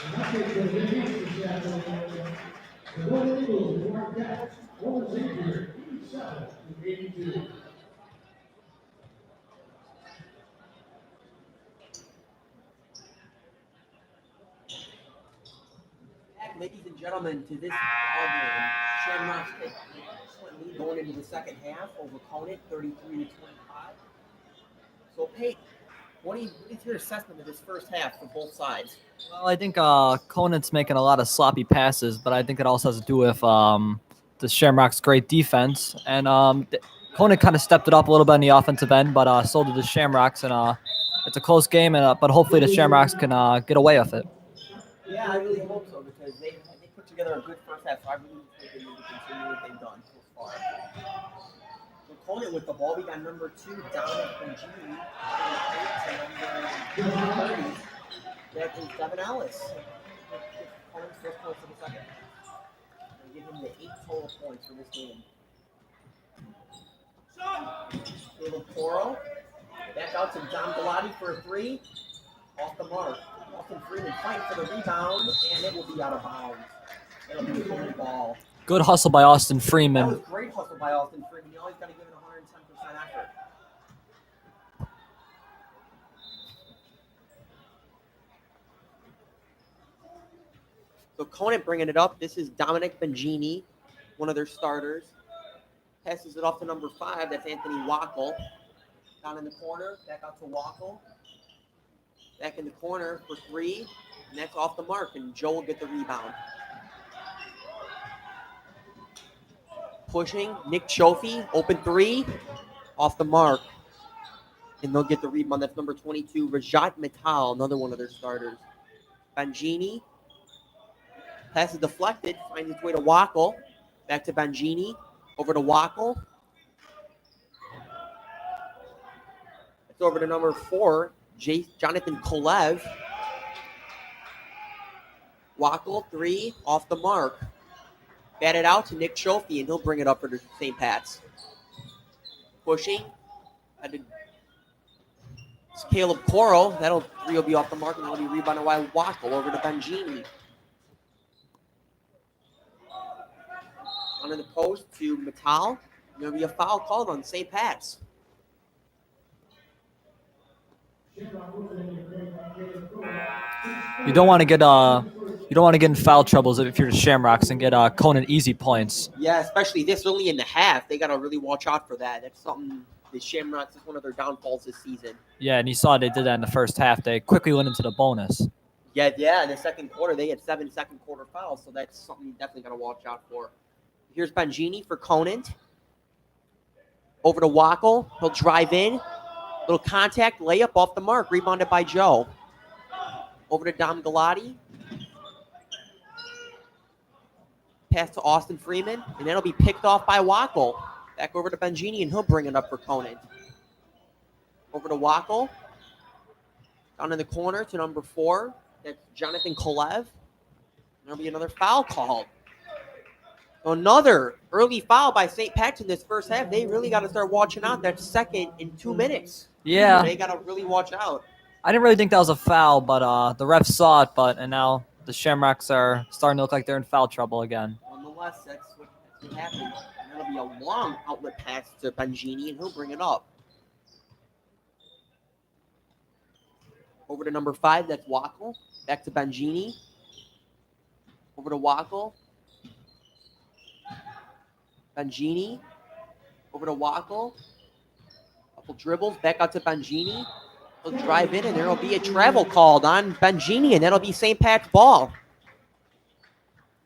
And I think that they hit this afternoon. The Golden Eagles will mark that over Xavier 87-82. Back, ladies and gentlemen, to this ball game. Shamrocks take an excellent lead going into the second half over Conant, 33-25. So, Pate, what is your assessment of this first half for both sides? Well, I think Conant's making a lot of sloppy passes, but I think it also has to do with the Shamrocks' great defense. And Conant kind of stepped it up a little bit on the offensive end, but so did the Shamrocks. And it's a close game, but hopefully the Shamrocks can get away with it. Yeah, I really hope so because they put together a good first half. So I really think they need to continue what they've done so far. So Conant with the ball, we got number 2, Dominic Bengini. Number 30, that is Devin Ellis. Conant's first points of the second. They give him the 8 total points for this game. Caleb Coro. Back out to Dom Galati for a 3. Off the mark. Austin Freeman fighting for the rebound, and it will be out of bounds. It'll be a Conant ball. Good hustle by Austin That Freeman. was great hustle by Austin Freeman. You always got to give it 110% effort. So Conant bringing it up. This is Dominic Bengini, one of their starters. Passes it off to number 5. That's Anthony Wackel. Down in the corner. Back out to Wackel. Back in the corner for 3. And that's off the mark. And Joe will get the rebound. Pushing. Nick Chofie. Open 3. Off the mark. And they'll get the rebound. That's number 22. Rajat Mittal, another one of their starters. Bengini. Pass is deflected. Finds its way to Wackel. Back to Bengini. Over to Wackel. It's over to number 4, Jonathan Kolev. Wackel, 3, off the mark. Batted out to Nick Chofie, and he'll bring it up for the St. Pat's. Pushing. It's Caleb Coro. That'll 3 will be off the mark, and that'll be rebounded by Wackel over to Bengini. Under the post to Mittal. There'll be a foul called on St. Pat's. You don't want to get in foul troubles if you're the Shamrocks and get Conant easy points. Yeah, especially this early in the half. They got to really watch out for that. That's something the Shamrocks is one of their downfalls this season. Yeah, and you saw they did that in the first half. They quickly went into the bonus. Yeah, in the second quarter, they had 7 second quarter fouls, so that's something you definitely got to watch out for. Here's Bengini for Conant. Over to Wackel. He'll drive in. Little contact, layup off the mark, rebounded by Joe. Over to Dom Galati. Pass to Austin Freeman, and that'll be picked off by Wackel. Back over to Bengini, and he'll bring it up for Conant. Over to Wackel. Down in the corner to number 4. That's Jonathan Kolev. There'll be another foul called. Another early foul by St. Pat's in this first half. They really got to start watching out. That's second in 2 minutes. Yeah. They got to really watch out. I didn't really think that was a foul, but the refs saw it, and now the Shamrocks are starting to look like they're in foul trouble again. Nonetheless, that's what happened. And that'll be a long outlet pass to Bengini, and he'll bring it up. Over to number 5, that's Wackel. Back to Bengini. Over to Wackel. Bengini. Over to Wackel. Couple dribbles. Back out to Bengini. He'll drive in, and there will be a travel called on Bengini, and that'll be St. Pat's ball.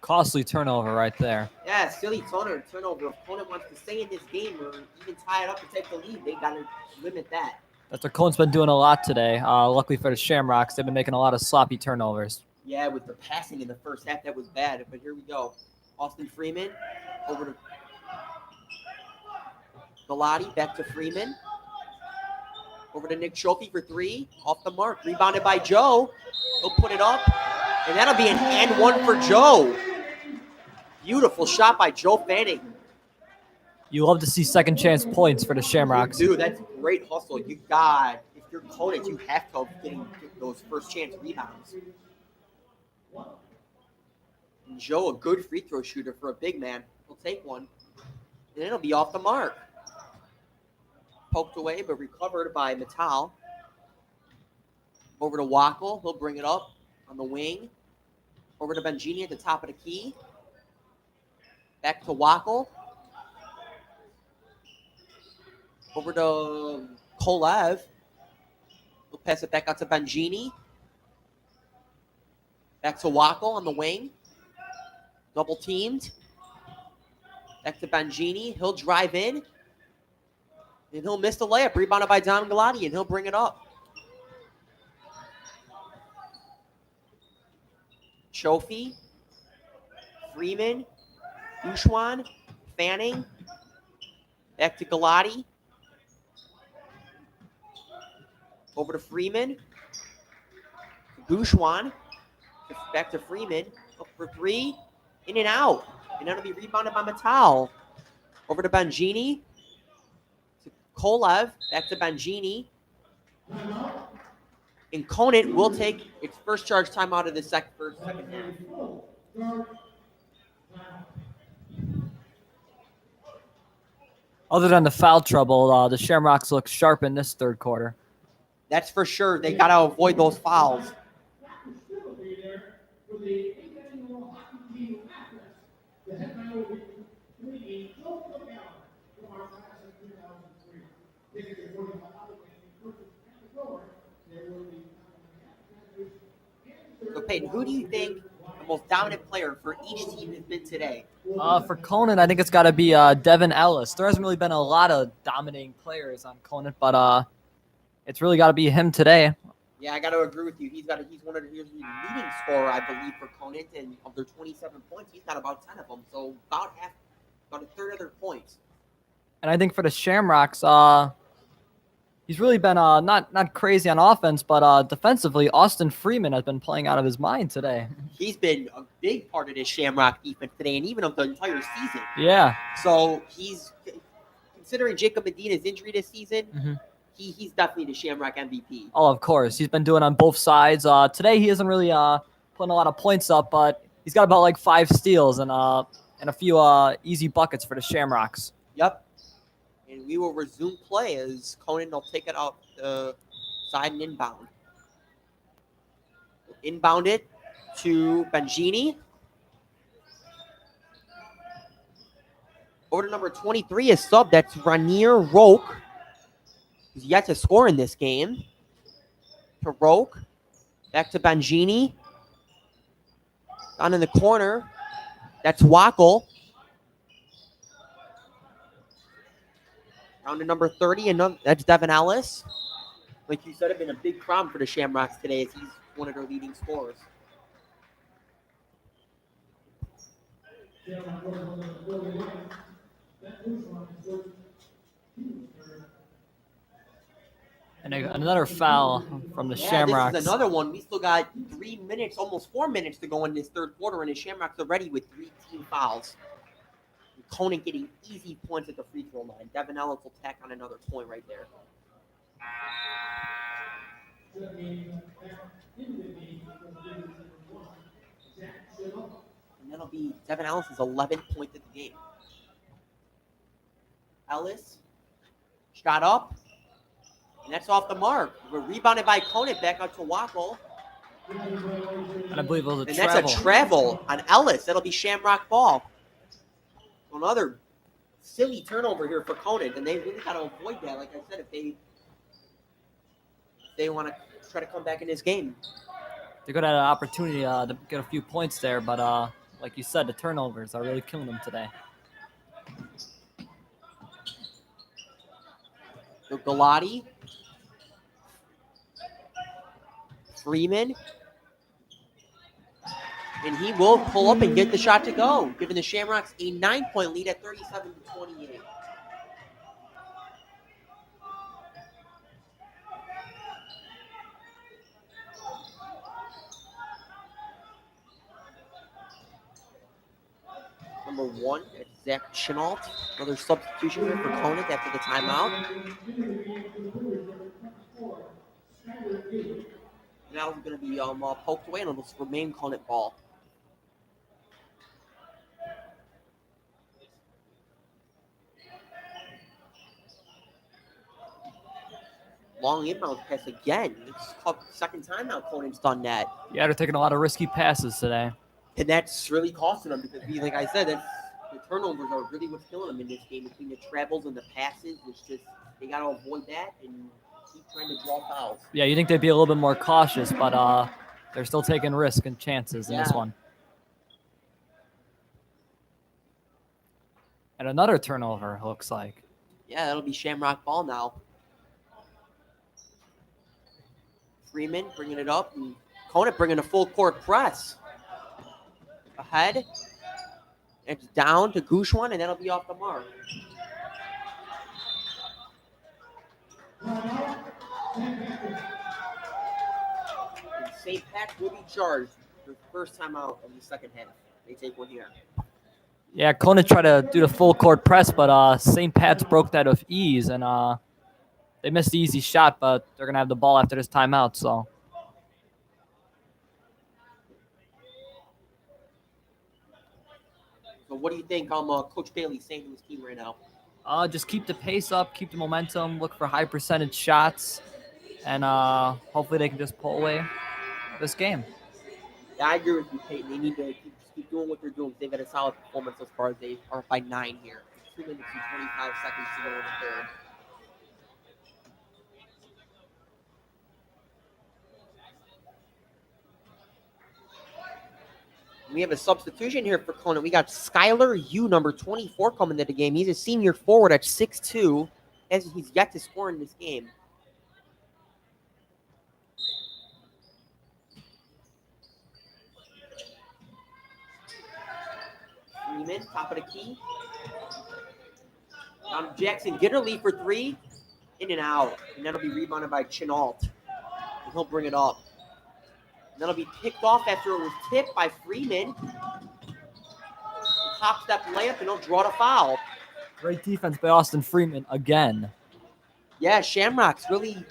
Costly turnover right there. Yeah, silly turnover. If Conant wants to stay in this game or even tie it up to take the lead, they got to limit that. Dr. Cohen's been doing a lot today. Luckily for the Shamrocks, they've been making a lot of sloppy turnovers. Yeah, with the passing in the first half, that was bad. But here we go. Austin Freeman over to Galati, back to Freeman. Over to Nick Trophy for 3. Off the mark. Rebounded by Joe. He'll put it up. And that'll be an and one for Joe. Beautiful shot by Joe Fanning. You love to see second chance points for the Shamrocks. Dude, that's great hustle. You got, if you're Conant, you have to get those first chance rebounds. And Joe, a good free throw shooter for a big man. He'll take one. And it'll be off the mark. Poked away, but recovered by Metal. Over to Wackel. He'll bring it up on the wing. Over to Bengini at the top of the key. Back to Wackel. Over to Kolev. He'll pass it back out to Bengini. Back to Wackel on the wing. Double teamed. Back to Bengini. He'll drive in. And he'll miss the layup. Rebounded by Dom Galati, and he'll bring it up. Trophy. Freeman. Ushwan. Fanning. Back to Galati. Over to Freeman. Ushwan. Back to Freeman. Up for 3. In and out. And that'll be rebounded by Metal. Over to Bengini. Kolev, back to Bengini. And Conant will take its first charge timeout of the second half. Other than the foul trouble, the Shamrocks look sharp in this third quarter. That's for sure. They got to avoid those fouls. So, Peyton, who do you think the most dominant player for each team has been today? For Conant, I think it's got to be Devin Ellis. There hasn't really been a lot of dominating players on Conant, but it's really got to be him today. Yeah, I got to agree with you. He's one of the leading scorer, I believe, for Conant, and of their 27 points, he's got about 10 of them. So about a third of their points. And I think for the Shamrocks, he's really been not crazy on offense, but defensively, Austin Freeman has been playing out of his mind today. He's been a big part of this Shamrock defense today, and even of the entire season. Yeah. So he's considering Jacob Medina's injury this season. Mm-hmm. He's definitely the Shamrock MVP. Oh, of course. He's been doing on both sides. Today he isn't really putting a lot of points up, but he's got about like 5 steals and a few easy buckets for the Shamrocks. Yep. And we will resume play as Conant will take it out the side and inbound. Inbound it to Bengini. Over to number 23 is sub. That's Ranier Roque. He's yet to score in this game. To Roque. Back to Bengini. Down in the corner. That's Wackel. Down to number 30. And that's Devin Ellis. Like you said, it's been a big problem for the Shamrocks today as he's one of their leading scorers. And another foul from the Shamrocks. This is another one. We still got 3 minutes, almost 4 minutes to go in this third quarter, and the Shamrocks are ready with 3 team fouls. And Conant getting easy points at the free throw line. Devin Ellis will tack on another point right there. And that'll be Devin Ellis' 11th point of the game. Ellis, shot up. And that's off the mark. We're rebounded by Conant, back out to Wackel. And I believe it was a And travel. that's a travel on Ellis. That'll be Shamrock ball. Another silly turnover here for Conant, and they really got to avoid that. Like I said, if they want to try to come back in this game. They could have an opportunity to get a few points there, but like you said, the turnovers are really killing them today. So Galati Freeman. And he will pull up and get the shot to go, giving the Shamrocks a 9-point lead at 37-28. Number 1, that's Zach Chenault. Another substitution here for Conant after the timeout. Now it's going to be poked away, and it'll remain Conant ball. Long inbound pass again. It's called second time now Conant's done that. Yeah, they're taking a lot of risky passes today. And that's really costing them because, like I said, the turnovers are really what's killing them in this game. Between the travels and the passes, it's just they got to avoid that and keep trying to draw fouls. Yeah, you think they'd be a little bit more cautious, but they're still taking risks and chances in this one. And another turnover, looks like. Yeah, that'll be Shamrock ball now. Freeman bringing it up, and Conant bringing a full court press. Ahead. It's down to Gouchouin, and that'll be off the mark. St. Pat will be charged for the first time out of the second half. They take one here. Yeah, Conant tried to do the full court press, but St. Pat's broke that with ease, and they missed the easy shot, but they're going to have the ball after this timeout, so. So what do you think Coach Bailey's saying to his team right now? Just keep the pace up, keep the momentum, look for high percentage shots, and hopefully they can just pull away this game. Yeah, I agree with you, Peyton. They need to keep doing what they're doing. They've had a solid performance as far as they are by 9 here. 2 minutes and 25 seconds to go in the third. We have a substitution here for Conant. We got Skylar Yu, number 24, coming into the game. He's a senior forward at 6'2", as he's yet to score in this game. Freeman, top of the key. Down to Jackson Gitterly for 3. In and out. And that'll be rebounded by Chenault. And he'll bring it up. And that'll be picked off after it was tipped by Freeman. Top step layup, and he'll draw the foul. Great defense by Austin Freeman again. Yeah, Shamrocks really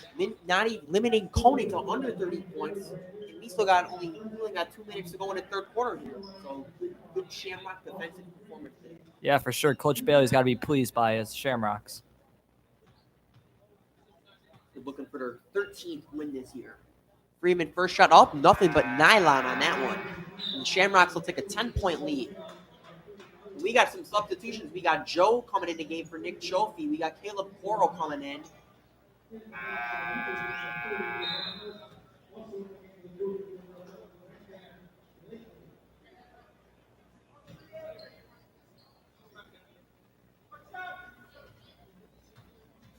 not even limiting Conant to under 30 points. And we still only got 2 minutes to go in the third quarter here. So good Shamrock defensive performance there. Yeah, for sure. Coach Bailey's got to be pleased by his Shamrocks. They're looking for their 13th win this year. Freeman first shot up, nothing but nylon on that one. And the Shamrocks will take a 10-point lead. We got some substitutions. We got Joe coming in the game for Nick Chofie. We got Caleb Coro coming in.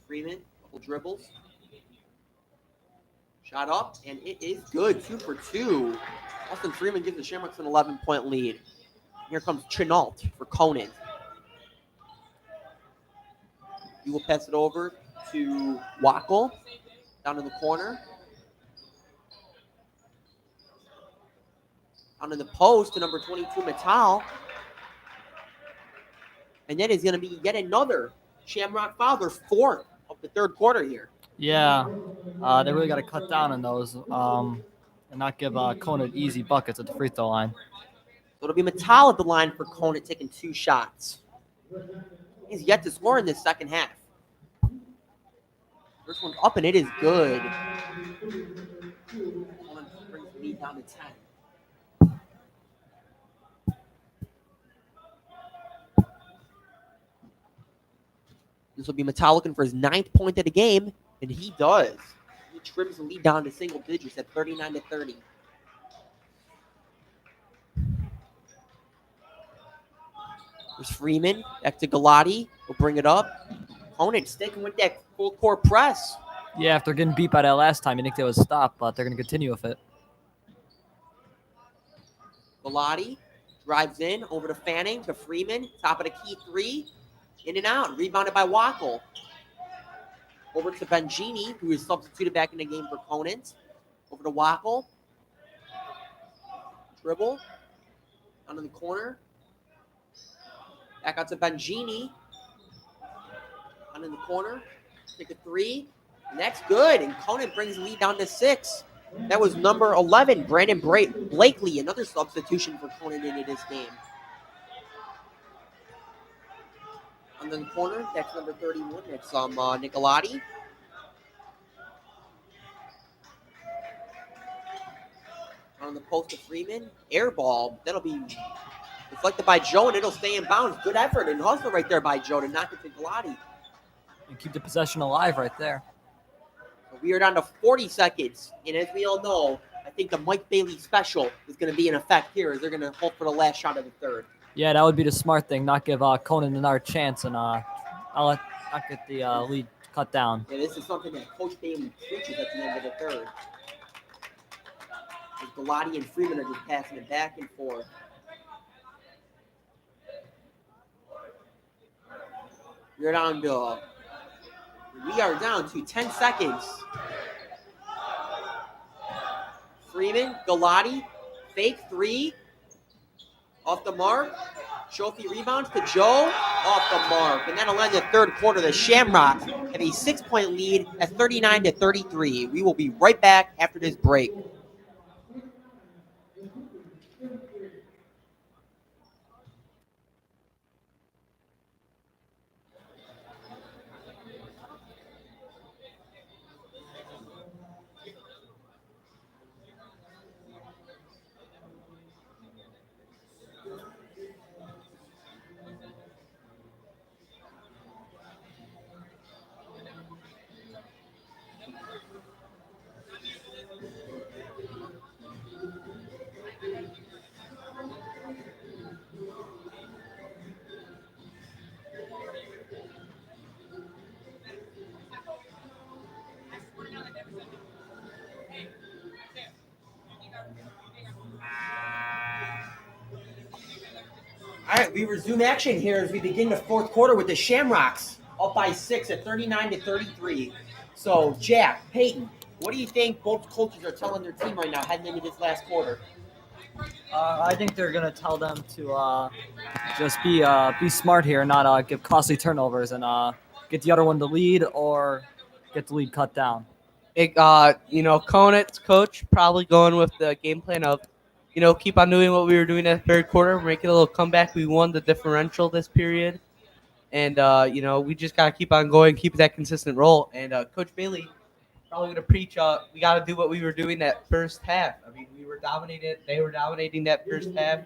Freeman, couple dribbles. Shot up, and it is good. 2 for 2. Austin Freeman gives the Shamrocks an 11-point lead. Here comes Chenault for Conant. He will pass it over to Wackel down in the corner. Down in the post to number 22, Metal. And that is going to be yet another Shamrock foul. Their 4th of the third quarter here. Yeah, they really got to cut down on those and not give Conant easy buckets at the free throw line. So it'll be Metal at the line for Conant taking 2 shots. He's yet to score in this second half. First one's up, and it is good. Conant brings the lead down to 10. This will be Metal looking for his 9th point of the game, and he does. He trims the lead down to single digits at 39-30. There's Freeman, back to Galati. We'll bring it up. Conant sticking with that full court press. Yeah, after getting beat by that last time, you think they would stop, but they're going to continue with it. Bellotti drives in over to Fanning to Freeman. Top of the key three. In and out. Rebounded by Wackel. Over to Bengini, who is substituted back in the game for Conant. Over to Wackel. Dribble. Down in the corner. Back out to Bengini. Down in the corner. Take a three. Next, good. And Conant brings the lead down to 6. That was number 11, Brandon Blakely, another substitution for Conant into this game. On the corner, that's number 31. That's Nicolotti. On the post of Freeman. Air ball. That'll be deflected by Joe, and it'll stay in bounds. Good effort and hustle right there by Joe to knock it to Nicolotti. And keep the possession alive right there. So we are down to 40 seconds. And as we all know, I think the Mike Bailey special is going to be in effect here as they're going to hope for the last shot of the third. Yeah, that would be the smart thing. Not give Conant another chance, and I'll not get the lead cut down. Yeah, this is something that Coach Bailey preaches at the end of the third. As Bellotti and Freeman are just passing it back and forth. We are down to 10 seconds. Freeman, Bellotti, fake three. Off the mark. Shofi rebounds to Joe. Off the mark. And that'll end the third quarter. The Shamrocks have a 6-point lead at 39-33. We will be right back after this break. All right, we resume action here as we begin the fourth quarter with the Shamrocks up by 6 at 39-33. So, Jack, Peyton, what do you think both coaches are telling their team right now heading into this last quarter? I think they're gonna tell them to just be smart here, not give costly turnovers, and get the other one to lead or get the lead cut down. Conant's coach probably going with the game plan of, keep on doing what we were doing at the third quarter, making a little comeback. We won the differential this period. And, we just got to keep on going, keep that consistent roll. And Coach Bailey probably going to preach, we got to do what we were doing that first half. I mean, we were dominated. They were dominating that first half.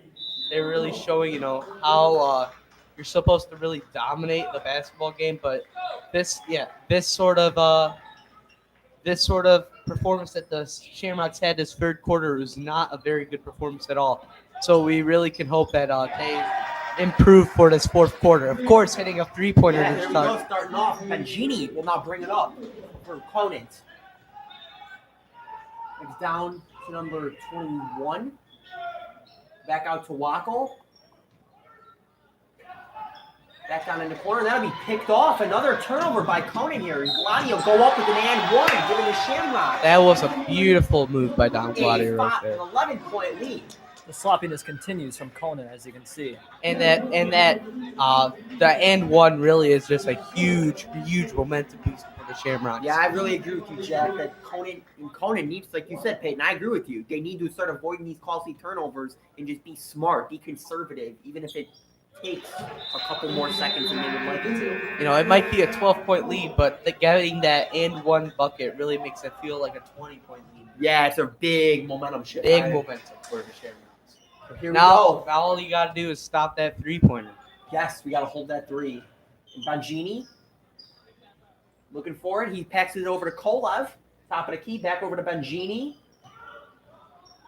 They were really showing, how you're supposed to really dominate the basketball game. But this sort of performance that the Shamrocks had this third quarter was not a very good performance at all. So we really can hope that they improve for this fourth quarter. Of course, hitting a three-pointer Yeah, to there we start. go, starting off. Bengini will now bring it up for Conant. It's down to number 21. Back out to Wackel. Back down in the corner. That'll be picked off. Another turnover by Conant here. And Gladi will go up with an and one, giving the Shamrock That was a beautiful move by Don Gladier right there. an 11-point lead. The sloppiness continues from Conant, as you can see. And the and one really is just a huge momentum boost for the Shamrocks. Yeah, I really agree with you, Jack, that Conant needs, like you said, Peyton, I agree with you. They need to start avoiding these costly turnovers and just be smart, be conservative, even if it takes a couple more seconds than they would like it to. It might be a 12-point lead, but getting that and one bucket really makes it feel like a 20-point lead. Yeah, it's a big momentum shift. Big momentum for the Shamrocks. So here Now we go. all you got to do is stop that three-pointer. Yes, we got to hold that three. And Bengini, looking for it. He passes it over to Kolev. Top of the key, back over to Bengini.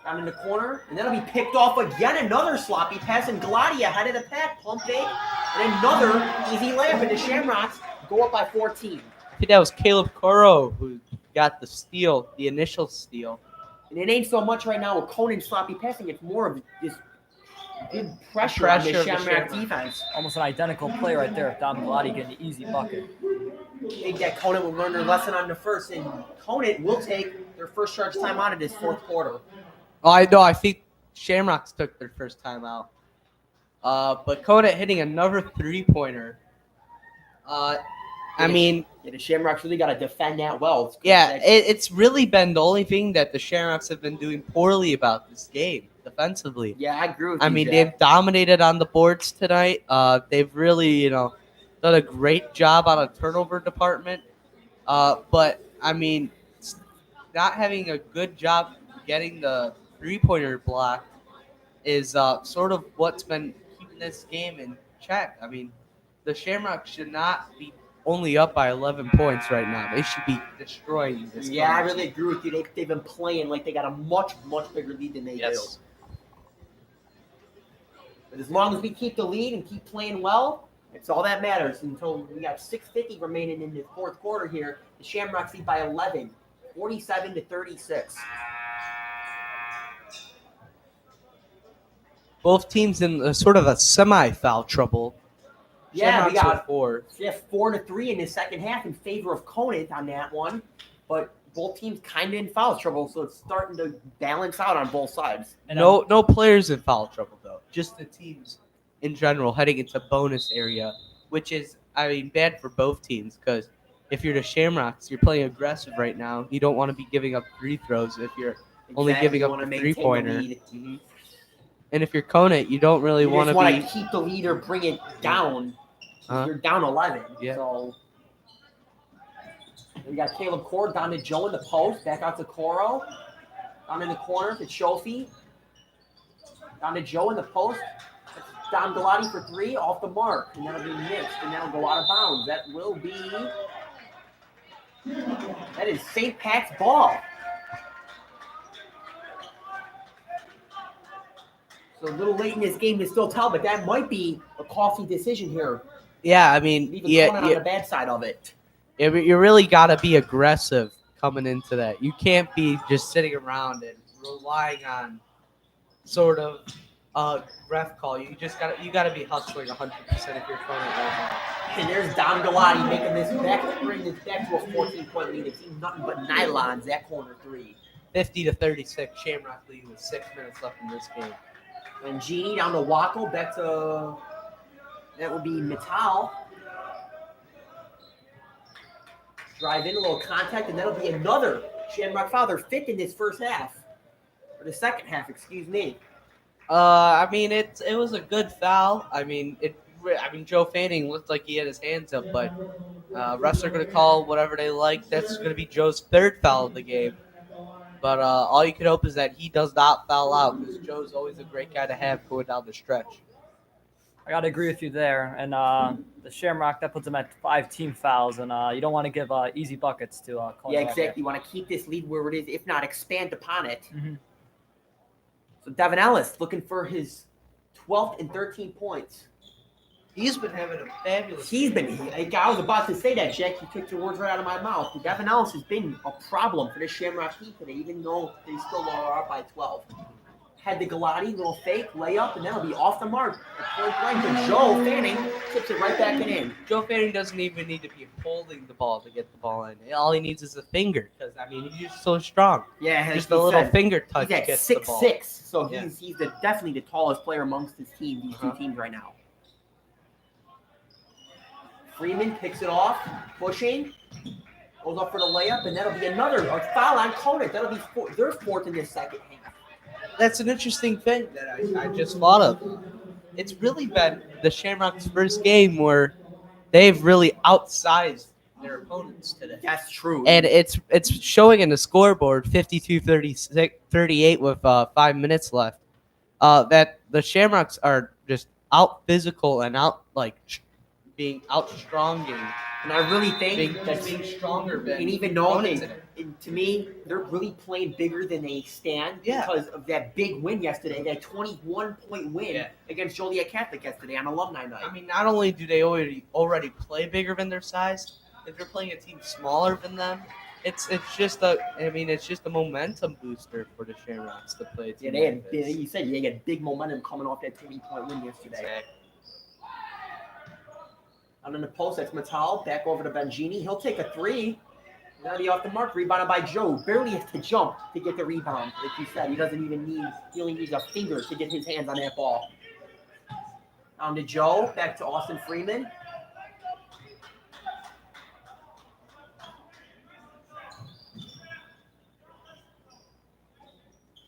Down in the corner. And that'll be picked off again. Another sloppy pass. And Gladi ahead of the pack. Pump fake. And another easy layup. And the Shamrocks go up by 14. I think that was Caleb Coro who got the steal, the initial steal. And it ain't so much right now with Conant sloppy passing. It's more of just good pressure on the Pressure of the Shamrock Shamrock. defense. Almost an identical play right there. Dom Galati getting the easy bucket. I think that Conant will learn their lesson on the first, and Conant will take their first charge timeout in this fourth quarter. Oh, I know. I think Shamrocks took their first time out. But Conant hitting another 3-pointer. I mean, Yeah, the Shamrocks really got to defend that well. yeah, it's really been the only thing that the Shamrocks have been doing poorly about this game defensively. Yeah, I agree with I you, mean, Jack. they've dominated on the boards tonight. They've really, done a great job on a turnover department. But I mean, not having a good job getting the 3-pointer blocked is sort of what's been keeping this game in check. I mean, the Shamrocks should not be only up by 11 points right now. They should be destroying this. Yeah, I Conant really team. agree with you. They've been playing like they got a much, much bigger lead than they do. Yes. But as long as we keep the lead and keep playing well, it's all that matters. Until we got 6:50 remaining in the fourth quarter here, the Shamrocks lead by 11, 47-36. Both teams in sort of a semi-foul trouble. Yeah, we Shamrocks got with 4. 4-3 in the second half in favor of Conant on that one. But both teams kind of in foul trouble, so it's starting to balance out on both sides. And No players in foul trouble though. Just the teams in general heading into bonus area, which is bad for both teams because if you're the Shamrocks, you're playing aggressive right now. You don't want to be giving up free throws if you're only giving You up wanna the maintain the 3-pointer. lead. Mhm. And if you're Conant, you don't really You want just to want be. to keep the lead or bring it down. Uh-huh. You're down 11. Yeah. So we got Caleb Cord down to Joe in the post. Back out to Coro. Down in the corner to Chofi. Down to Joe in the post. Dom Galati for 3 off the mark. And that'll be mixed. And that'll go out of bounds. That will be. That is St. Pat's ball. So a little late in this game to still tell, but that might be a costly decision here. Yeah, I mean, Leaving Conant on the bad side of it. you really got to be aggressive coming into that. You can't be just sitting around and relying on sort of ref call. You got to be hustling 100% if you're Conant right now. And there's Dom Galati making this back, bringing this back to a 14-point lead. It's nothing but nylons, that corner 3. 50-36, Shamrock leading with 6 minutes left in this game. And Genie down to Wacko, back to, that would be Mittal. Drive in, a little contact, and that'll be another Shamrock foul. They're 5th in this first half. Or the second half, excuse me. I mean, it was a good foul. I mean, Joe Fanning looked like he had his hands up, but refs are going to call whatever they like. That's going to be Joe's 3rd foul of the game. But all you can hope is that he does not foul out because Joe's always a great guy to have going down the stretch. I got to agree with you there. And the Shamrock, that puts them at 5 team fouls. And you don't want to give easy buckets to Conant. Yeah, exactly. You want to keep this lead where it is, if not expand upon it. Mm-hmm. So Devin Ellis looking for his 12th and 13 points. He's been having a fabulous I was about to say that, Jack. You took the words right out of my mouth. Devin Ellis has been a problem for the Shamrock team today, even though they still are up by 12. Had the Galati, little fake layup, and that'll be off the mark. Point blank, but Joe Fanning tips it right back in. Joe Fanning doesn't even need to be holding the ball to get the ball in. All he needs is a finger because, he's just so strong. Yeah, just a little finger touch he's at gets the ball. 6'6", so Yeah. he's definitely the tallest player amongst his team, these two teams right now. Freeman picks it off, pushing, goes up for the layup, and that'll be another foul on Conant. That'll be their 4th in this second half. That's an interesting thing that I just thought of. It's really been the Shamrock's first game where they've really outsized their opponents today. That's true. And it's showing in the scoreboard 52-38 with 5 minutes left. That the Shamrocks are just out physical and out being out stronging. And I really think that's being stronger than and even though opponents today. to me, they're really playing bigger than they stand because of that big win yesterday, that 21-point win against Joliet Catholic yesterday on Alumni Night. I mean, not only do they already play bigger than their size, if they're playing a team smaller than them, it's just a momentum booster for the Shamrocks to play. Yeah, they had big, you said they had big momentum coming off that 20-point win yesterday. Exactly. Out in the post, that's Matal. Back over to Bengini. He'll take a three. Already off the mark. Rebounded by Joe. Barely has to jump to get the rebound. Like you said, he only needs a finger to get his hands on that ball. Down to Joe. Back to Austin Freeman.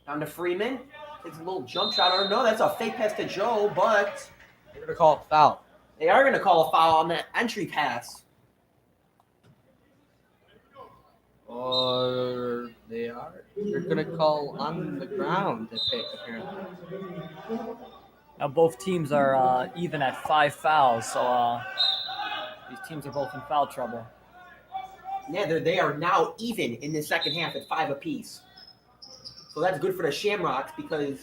Down to Freeman. Takes a little jump shot. Or no, that's a fake pass to Joe, but They're gonna call it foul. they are going to call a foul on that entry pass. Or they're gonna call on the ground to pick apparently. Now both teams are even at 5 fouls, so these teams are both in foul trouble. Yeah, they are now even in the second half at 5 apiece. So that's good for the Shamrocks because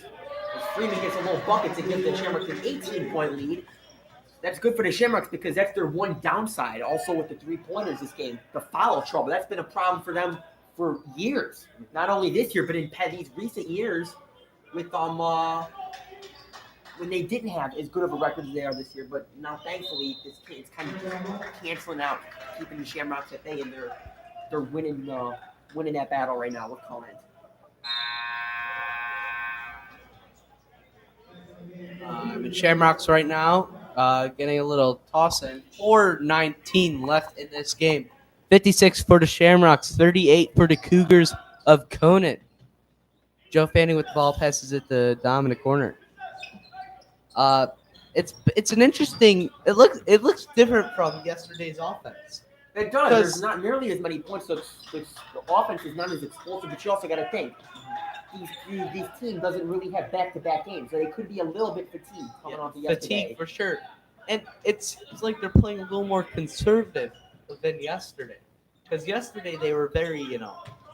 if Freeman gets a little bucket to give the Shamrocks an 18-point lead, that's good for the Shamrocks because that's their one downside. Also with the three-pointers this game, the foul trouble. That's been a problem for them for years. Not only this year, but in these recent years with when they didn't have as good of a record as they are this year. But now, thankfully, it's kind of canceling out, keeping the Shamrocks at bay, and they're winning that battle right now with Conant. The Shamrocks right now getting a little toss in. 4:19 left in this game. 56 for the Shamrocks, 38 for the Cougars of Conant. Joe Fanning with the ball, passes it to Dom in the corner. It's an interesting. It looks different from yesterday's offense. It does. There's not nearly as many points. So the offense is not as explosive, but you also got to think these teams doesn't really have back-to-back games, so they could be a little bit fatigued coming off the yesterday. Fatigue for sure, and it's like they're playing a little more conservative than yesterday. Because yesterday they were very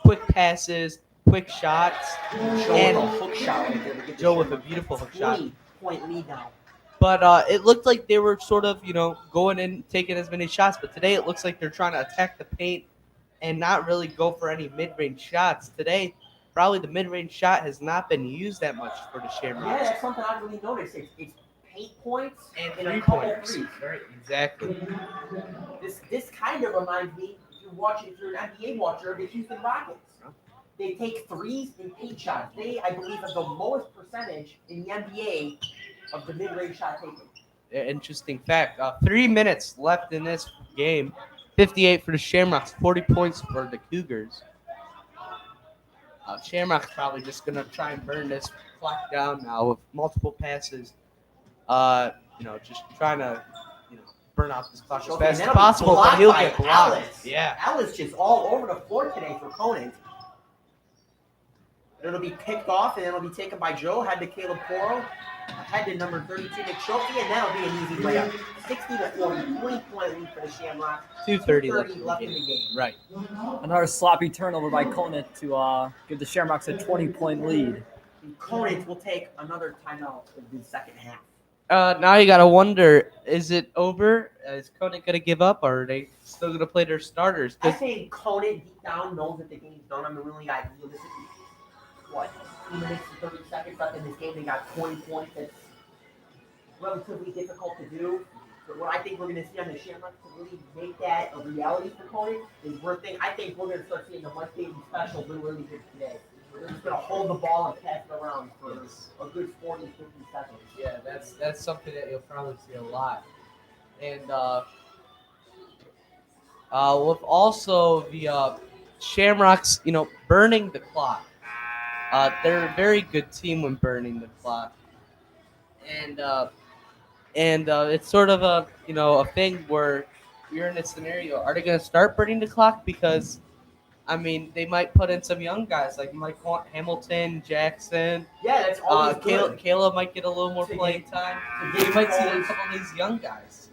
quick passes, quick shots. Joe with a hook shot right there to get Joe with a beautiful hook shot. 20-point lead now. But it looked like they were sort of, going in, taking as many shots. But today it looks like they're trying to attack the paint and not really go for any mid-range shots. Today, probably the mid-range shot has not been used that much for the Shamrocks. Yeah, that's something I've really noticed. It's paint points And a couple three-pointers. threes. Right, exactly. This kind of reminds me, if you're an NBA watcher, of the Houston Rockets. They take threes and paint shots. They, I believe, have the lowest percentage in the NBA of the mid-range shot taken. Interesting fact. 3 minutes left in this game. 58 for the Shamrocks, 40 points for the Cougars. Shamrocks probably just going to try and burn this clock down now with multiple passes. Just trying to, burn out this clock as fast as possible, but he'll get blocked. Alice. Yeah. Alice just all over the floor today for Conant. It'll be picked off, and it'll be taken by Joe. Head to Caleb Poro. Head to number 32, Nick Schultz, and that'll be an easy layup. 60-40, 20-point lead for the Shamrocks. 2:30 left in the game. Right. Another sloppy turnover by Conant to give the Shamrocks a 20-point lead. And Conant will take another timeout in the second half. Now you got to wonder, is it over? Is Conant going to give up, or are they still going to play their starters? I think Conant deep down knows that the game's done. I mean, really, realistically, 2 minutes and 30 seconds left in this game. They got 20 points. That's relatively difficult to do. But what I think we're going to see on the Shamrocks to really make that a reality for Conant is I think we're going to start seeing the West Baby special really good today. We're just going to hold the ball and pass it around for a good 40, 50 seconds. Yeah, that's something that you'll probably see a lot. And with also the Shamrocks, burning the clock. They're a very good team when burning the clock. And it's sort of a thing where you're in a scenario. Are they going to start burning the clock? Because they might put in some young guys like Mike Hamilton, Jackson. Yeah, that's always good. Caleb might get a little more playing time. You might see a couple of these young guys.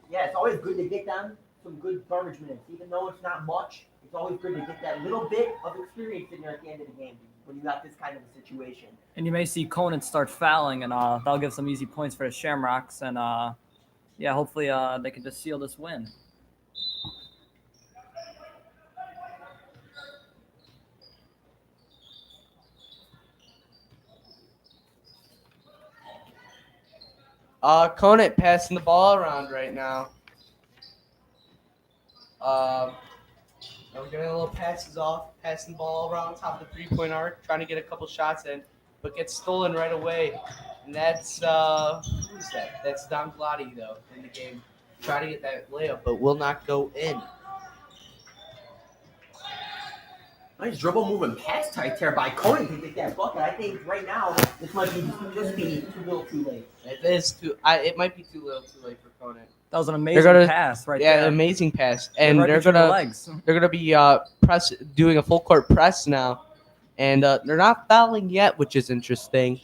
Yeah, it's always good to get them some good garbage minutes. Even though it's not much, it's always good to get that little bit of experience in there at the end of the game when you got this kind of a situation. And you may see Conant start fouling, and that'll give some easy points for the Shamrocks. And, hopefully they can just seal this win. Conant passing the ball around right now. We're getting a little passes off, passing the ball around top of the 3-point arc, trying to get a couple shots in, but gets stolen right away. And that's who's that? That's Don Glotty though in the game, trying to get that layup, but will not go in. Nice dribble moving pass tight there by Conant to get that bucket. I think right now this might be just be too little too late. It is too. It might be too little, too late for Conant. That was an amazing gonna- pass right Yeah, there. amazing pass, Yeah, and right they're between the gonna legs. be doing a full court press now, and they're not fouling yet, which is interesting.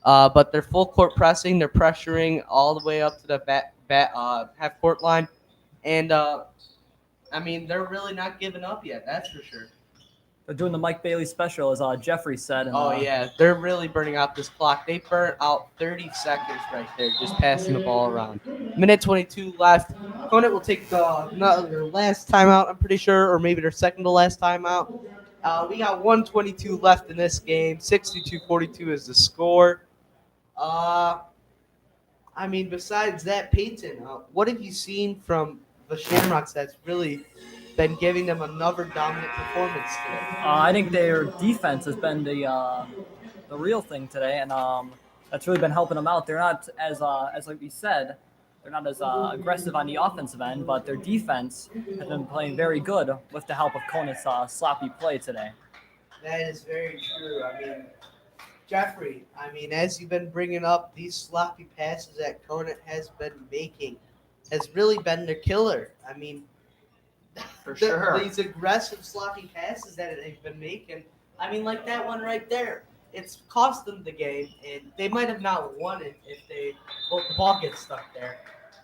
But they're full court pressing. They're pressuring all the way up to the half court line, and I mean they're really not giving up yet. That's for sure. They're doing the Mike Bailey special, as Jeffrey said. And, Oh yeah, they're really burning out this clock. They burnt out 30 seconds right there, just passing the ball around. Minute 22 left. Conant will take their last timeout, I'm pretty sure, or maybe their second to last timeout. We got 122 left in this game. 62-42 is the score. I mean, besides that, Peyton, what have you seen from the Shamrocks that's really been giving them another dominant performance today? I think their defense has been the real thing today, and that's really been helping them out. They're not as like we said, they're not as aggressive on the offensive end, but their defense has been playing very good with the help of Conant's sloppy play today. That is very true. I mean, Jeffrey, as you've been bringing up, these sloppy passes that Conant has been making has really been the killer. I mean, For sure. these aggressive sloppy passes that they've been making. I mean, like that one right there. It's cost them the game, and they might have not won it if the ball gets stuck there.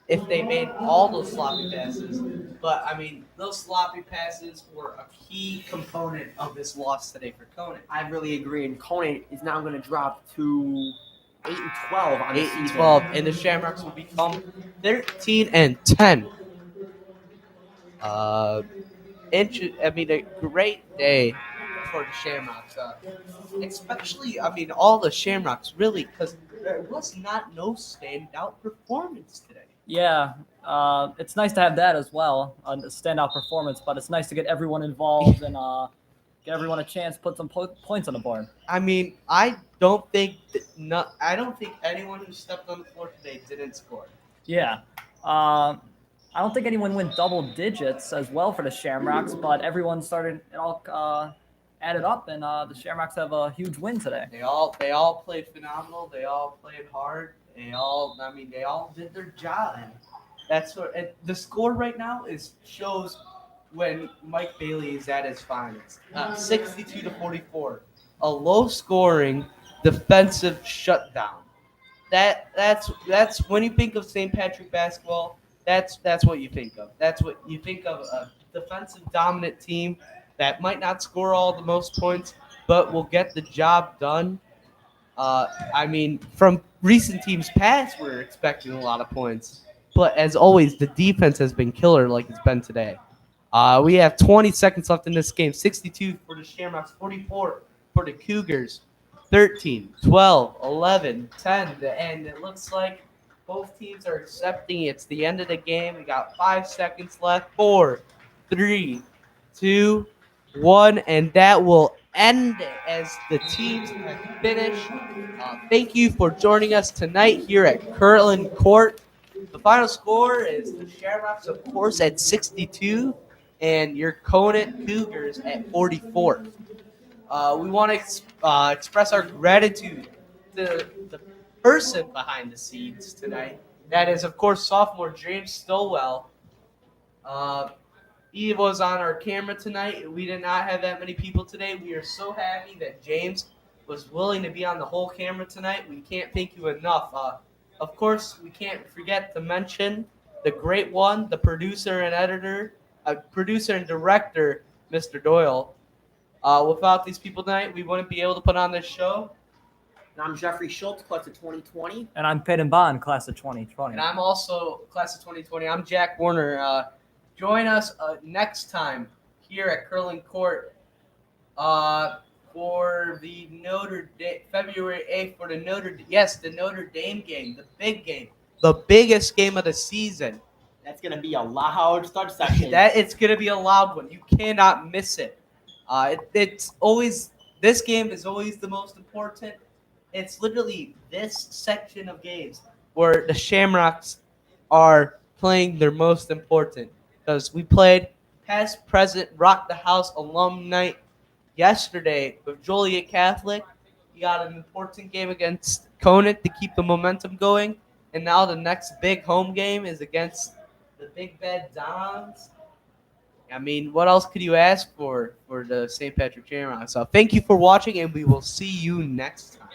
If they made all those sloppy passes, but I mean, those sloppy passes were a key component of this loss today for Conant. I really agree, and Conant is now going to drop to 8-12 on the 8 and season. 12, and the Shamrocks will become 13-10. A great day for the Shamrocks. Especially, all the Shamrocks really, because there was no standout performance today. Yeah, it's nice to have that as well, a standout performance. But it's nice to get everyone involved and get everyone a chance, put some points on the board. I mean, I don't think anyone who stepped on the floor today didn't score. Yeah. I don't think anyone went double digits as well for the Shamrocks, but everyone started it all added up, and the Shamrocks have a huge win today. They all played phenomenal. They all played hard. They all did their job. And that's what the score right now shows when Mike Bailey is at his finest. 62-44, a low-scoring defensive shutdown. That's when you think of St. Patrick basketball. That's what you think of. That's what you think of, a defensive dominant team that might not score all the most points, but will get the job done. From recent teams past, we're expecting a lot of points. But as always, the defense has been killer like it's been today. We have 20 seconds left in this game. 62 for the Shamrocks, 44 for the Cougars. 13, 12, 11, 10. And it looks like both teams are accepting it's the end of the game. We got 5 seconds left. 4, 3, 2, 1. And that will end it as the teams have finished. Thank you for joining us tonight here at Conant Court. The final score is the Shamrocks, of course, at 62, and your Conant Cougars at 44. We want to express our gratitude to the person behind the scenes tonight. That is, of course, sophomore James Stowell. He was on our camera tonight. We did not have that many people today. We are so happy that James was willing to be on the whole camera tonight. We can't thank you enough. Of course, we can't forget to mention the great one, the producer and director, Mr. Doyle. Without these people tonight, we wouldn't be able to put on this show. And I'm Jeffrey Schultz, class of 2020. And I'm Peyton Bond, class of 2020. And I'm also class of 2020. I'm Jack Warner. Join us next time here at Conant Court for the February 8th for the Notre Dame game, the big game. the biggest game of the season. That's gonna be a loud start section. That it's gonna be a loud one. You cannot miss it. It's always this game is always the most important. It's literally this section of games where the Shamrocks are playing their most important because we played past, present, rock the house alum night yesterday with Joliet Catholic. You got an important game against Conant to keep the momentum going, and now the next big home game is against the Big Bad Dons. I mean, what else could you ask for the St. Patrick Shamrocks? So thank you for watching, and we will see you next time.